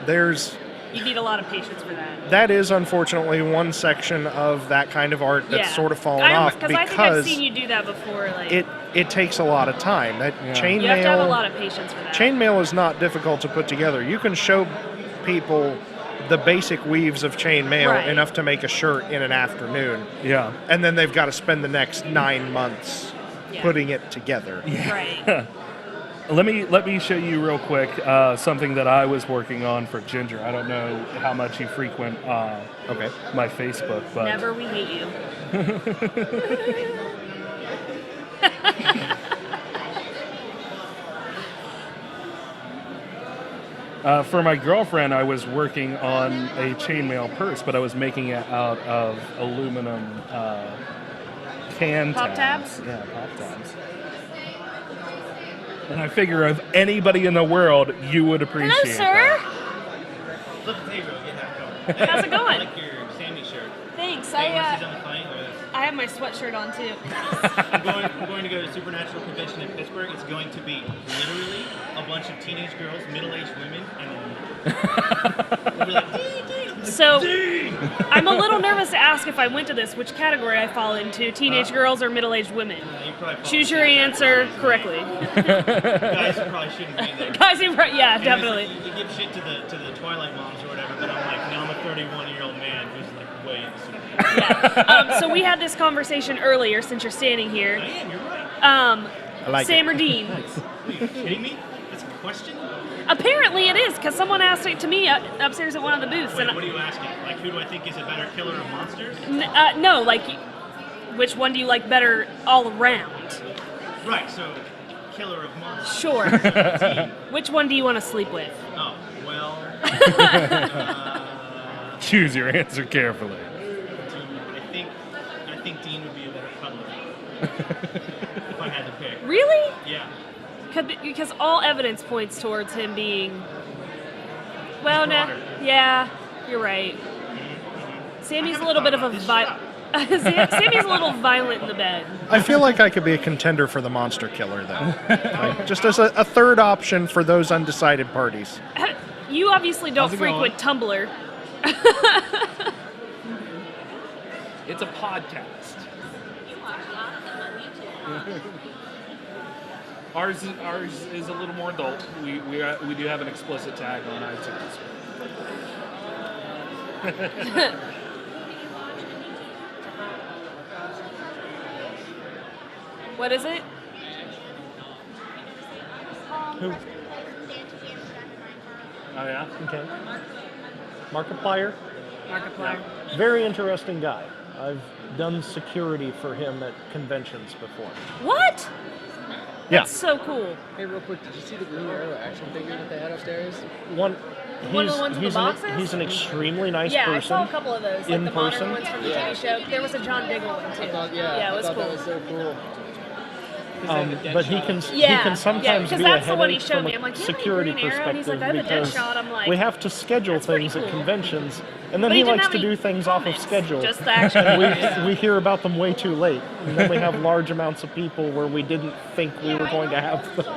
You need a lot of patience for that. That is unfortunately one section of that kind of art that's sort of fallen off because I think I've seen you do that before. Like it takes a lot of time. Chainmail. You have to have a lot of patience for that. Chainmail is not difficult to put together. You can show people the basic weaves of chainmail enough to make a shirt in an afternoon. Yeah. And then they've got to spend the next 9 months putting it together. Yeah. Right. Let me show you real quick something that I was working on for Ginger. I don't know how much you frequent my Facebook, but never. We hate you. For my girlfriend, I was working on a chainmail purse, but I was making it out of aluminum Pop tabs? Yeah, pop tabs. And I figure of anybody in the world, you would appreciate Hello, sir. Look, hey, bro, get that. How's it going? I like your Sammy shirt. Thanks. Hey, you want to see something funny? Look at this. I have my sweatshirt on too. I'm going to go to Supernatural Convention in Pittsburgh. It's going to be literally a bunch of teenage girls, middle-aged women, and then we'll be like, so I'm a little nervous to ask if I went to this, which category I fall into, teenage girls or middle-aged women. Choose your answer correctly. Guys who probably shouldn't be there. Guys who, definitely. You give shit to the Twilight moms or whatever, but I'm like, no, I'm a 31-year-old man who's like way into super. Yeah. So we had this conversation earlier, since you're standing here. I am, you're right. I like Sam it. or Dean? Are you kidding me? That's a question? Apparently it is, because someone asked it to me upstairs at one of the booths. Wait, what are you asking? Like, who do I think is a better killer of monsters? No, like, which one do you like better all around? Right, so killer of monsters. Sure. Which one do you want to sleep with? Oh, well. Choose your answer carefully. I think Dean would be a better cuddler if I had to pick. Really? Yeah. Because all evidence points towards him being. Well, no. Yeah, you're right. Sammy's a little bit of a Sammy's a little violent in the bed. I feel like I could be a contender for the monster killer, though. Like, just as a third option for those undecided parties. You obviously don't frequent Tumblr. It's a podcast. Ours is a little more adult. We do have an explicit tag on iTunes. What is it? Who? Oh yeah. Okay. Markiplier. Markiplier. Very interesting guy. I've done security for him at conventions before. What? Yeah. That's so cool. Hey, real quick, did you see the Green Arrow action figure that they had upstairs? One of the ones with the boxes? He's an extremely nice person. Yeah, I saw a couple of those, like in the modern person. ones from the TV show. There was a John Diggle one too. It was cool. That was so cool. But he can sometimes be a that's the one he headache showed from me. a I'm like, security Green Arrow, and he's like, I have a perspective Deadshot. I'm like, we have to schedule that's pretty things at cool. conventions, and then But he didn't likes have to any do things off of comics, schedule. just the action. We hear about them way too late, and then we have large amounts of people where we didn't think we were going to have them.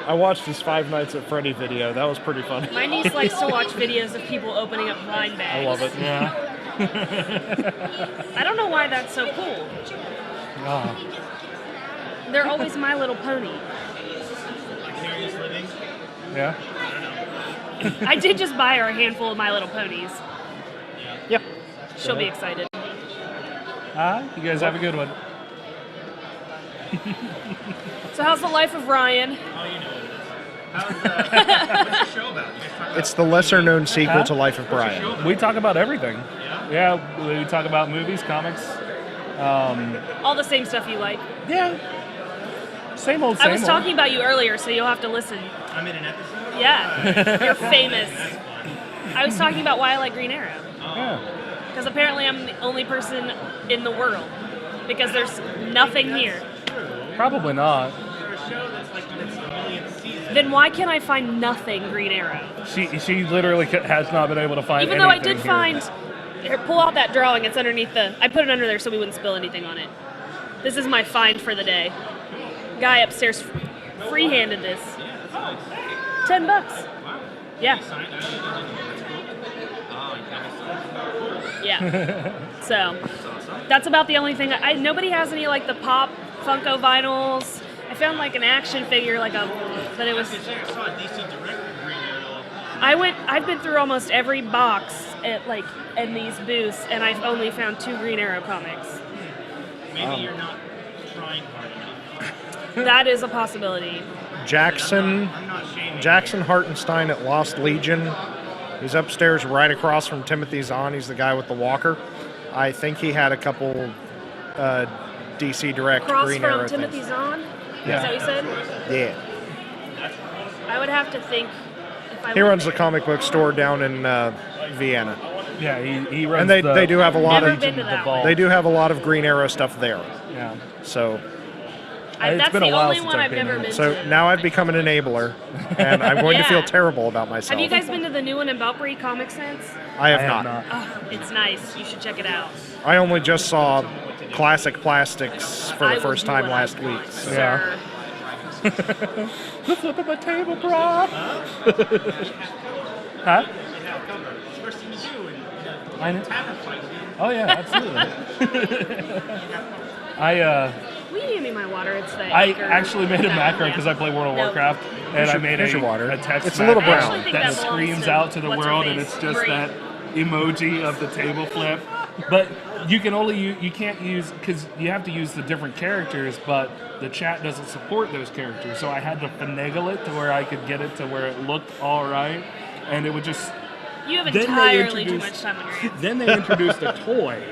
I watched his Five Nights at Freddy video. That was pretty funny. My niece likes to watch videos of people opening up blind bags. I love it. Yeah. I don't know why that's so cool. Oh. They're always My Little Pony. Vicarious living? Yeah. I did just buy her a handful of My Little Ponies. Yep. She'll be excited. You guys have a good one. So how's the life of Ryan? Oh, you know what it is. What's the show about? You guys talk about It's the lesser-known sequel to Life of Brian. We talk about everything. Yeah, we talk about movies, comics. All the same stuff you like. Yeah. Same old. I was talking about you earlier, so you'll have to listen. I'm in an episode? Yeah. You're famous. I was talking about why I like Green Arrow. Yeah. Because apparently I'm the only person in the world. Because there's nothing here. Probably not. For a show that's like in its millionth season. Then why can't I find nothing Green Arrow? She literally has not been able to find Even though I anything did here. find... Here, pull out that drawing. It's underneath the... I put it under there so we wouldn't spill anything on it. This is my find for the day. Guy upstairs free-handed this. $10. Yeah. Yeah. So, that's about the only thing. Nobody has any, like, the Pop Funko vinyls. I found, like, an action figure, like a... But it was... I saw a DC Direct Green Arrow. I've been through almost every box at, like, in these booths, and I've only found 2 Green Arrow comics. Maybe you're not trying hard enough. That is a possibility. Jackson I'm not shaming. Hartenstein at Lost Legion. He's upstairs right across from Timothy Zahn. He's the guy with the walker. I think he had a couple DC Direct Across Green from Arrow Timothy things. Zahn? Yeah. Is that what you said? Yeah. I would have to think if I He went runs the there. comic book store down in Vienna. Yeah, he runs. And they do have a lot Never of been to that one. they do have a lot of Green Arrow stuff there. Yeah. So It's That's been a the while only since one I've I've been never here. been so to. now I've become an enabler, and I'm going to feel Yeah. terrible about myself. Have you guys been to the new one in Belpre, Comic Sense? I have not. Oh, it's nice. You should check it out. I only just saw Classic Plastics for I the will first do time what I last week. want, So. sir. The flip of a table prop. Huh? First thing you do in I know. tavern fight. Oh yeah, absolutely. Will you hand me my water? It's the I Anchor actually made a macro Yeah. because I play World of No. Warcraft, and I made here's your water. a text It's a little macro brown. I actually think that that belongs screams to out to the what's her world, and face? it's just Brie. that emoji of the table flip. But you can only you can't use because you have to use the different characters, but the chat doesn't support those characters. So I had to finagle it to where I could get it to where it looked all right, and it would just. You have Then they entirely too introduced- much time on your hands. Then they introduced a toy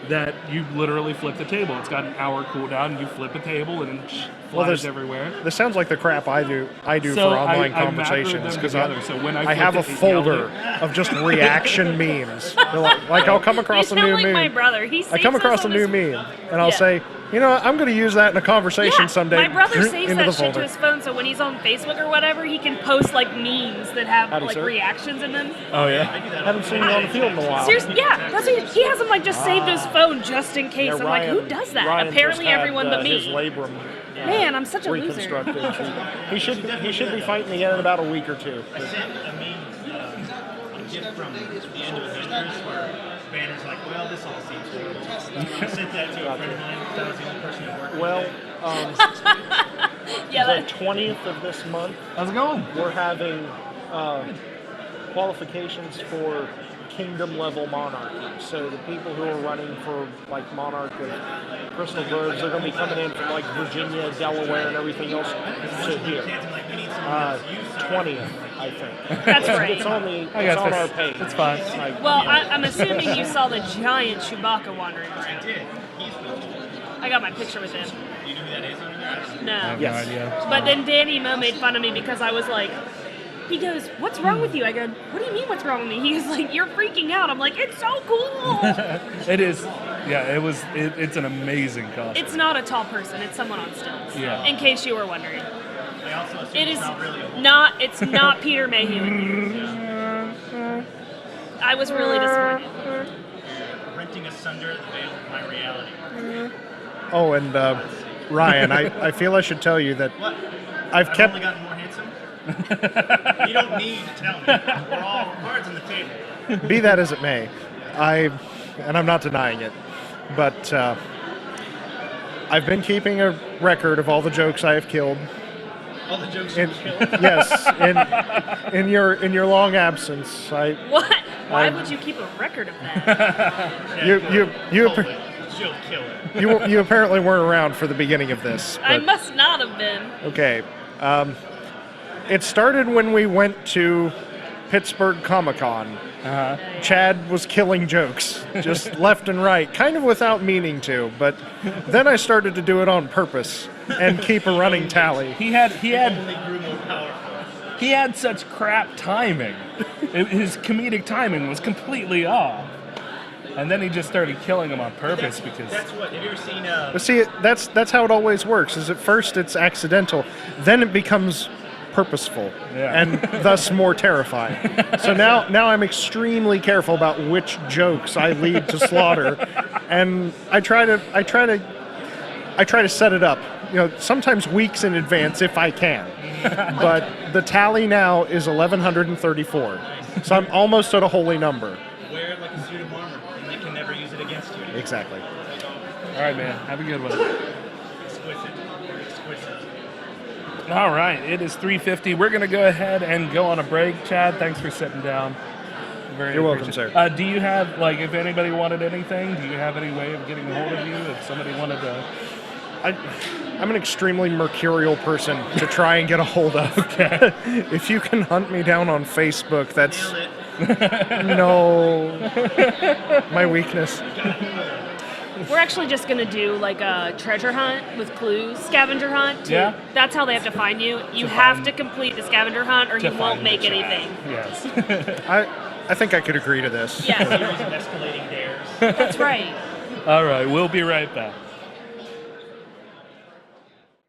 that you literally flip the table. It's got an hour cooldown, and you flip a table, and it flies there's- everywhere. This sounds like the crap I do So for online I macroed conversations them because together, so when I I have a flipped it, it yelled folder of just reaction memes. They're like I'll come across You a sound new like meme. my brother. He I saves come us across a on new his- meme and I'll Yeah. say, you know, I'm going to use that in a conversation Yeah, someday. my brother saves into that the shit to folder. his phone, so when he's on Facebook or whatever, he can post like memes that have Howdy, like sir. reactions in them. Oh yeah. Haven't seen you on the field in a while. Seriously, yeah, that's what he has them like just saved to his phone just in case. Yeah, I'm like, who Ryan- does that? Ryan Apparently just had, everyone but his me. labrum, Man, I'm such a loser. reconstructed. He should be fighting again in about a week or two. I sent a meme, a gift from the end of Avengers where Banner's like, well, this all seems horrible. I sent that to a friend of mine. That was the only person who worked. Well, Yeah, the that, 20th of this month, How's it going? we're having qualifications for kingdom level monarchy. So the people who are running for like monarch of Crystal Groves, they're going to be coming in from like Virginia, Delaware, and everything else to here. 20th, I think. that's right. It's on the I it's guess on that's- our page. It's fine. Like, Well, I'm assuming you saw the giant Chewbacca wandering around. I got my picture with him. Do you know who that is under there? No. I have Yes. no idea. But then Dani Mo made fun of me because I was like, he goes, what's wrong with you? I go, what do you mean what's wrong with me? He was like, you're freaking out. I'm like, it's so cool. It is. Yeah, it was. It's an amazing costume. It's not a tall person. It's someone on stilts. Yeah. In case you were wondering. They also assume It it's is not really not, it's not Peter Mayhew in here. I was really disappointed. renting asunder the veil of my reality. oh, and Ryan, I feel I should tell you that What? I've kept only gotten more handsome? You don't need to tell me. We're all cards on the table. be that as it may, and I'm not denying it, but I've been keeping a record of all the jokes I have killed. All the jokes In, you killed. yes, in your long absence, What? Why I'm- would you keep a record of that? you Jill killer. you apparently weren't around for the beginning of this. I But, must not have been. okay. It started when we went to Pittsburgh Comic-Con. Chad was killing jokes, just left and right, kind of without meaning to, but then I started to do it on purpose and keep a running tally. He had such crap timing. His comedic timing was completely off. And then he just started killing him on purpose because... That's what, have you ever seen... But see, that's how it always works, is at first it's accidental, then it becomes purposeful, and thus more terrifying. So now I'm extremely careful about which jokes I lead to slaughter, and I try to set it up, sometimes weeks in advance if I can. But the tally now is 1,134, so I'm almost at a holy number. Wear like a suit of armor, and they can never use it against you. Exactly. All right, man. Have a good one. Exquisite. All right, it is 3:50. We're going to go ahead and go on a break. Chad, thanks for sitting down. You're welcome, sir. Do you have, if anybody wanted anything, do you have any way of getting a hold of you if somebody wanted to? I'm an extremely mercurial person to try and get a hold of. Okay. If you can hunt me down on Facebook, that's... No. My weakness. We're actually just going to do like a treasure hunt with clues, scavenger hunt. Yeah. That's how they have to find you. You have to complete the scavenger hunt or you won't make anything. Yes. I think I could agree to this. Yeah. Series of escalating dares. That's right. All right, we'll be right back.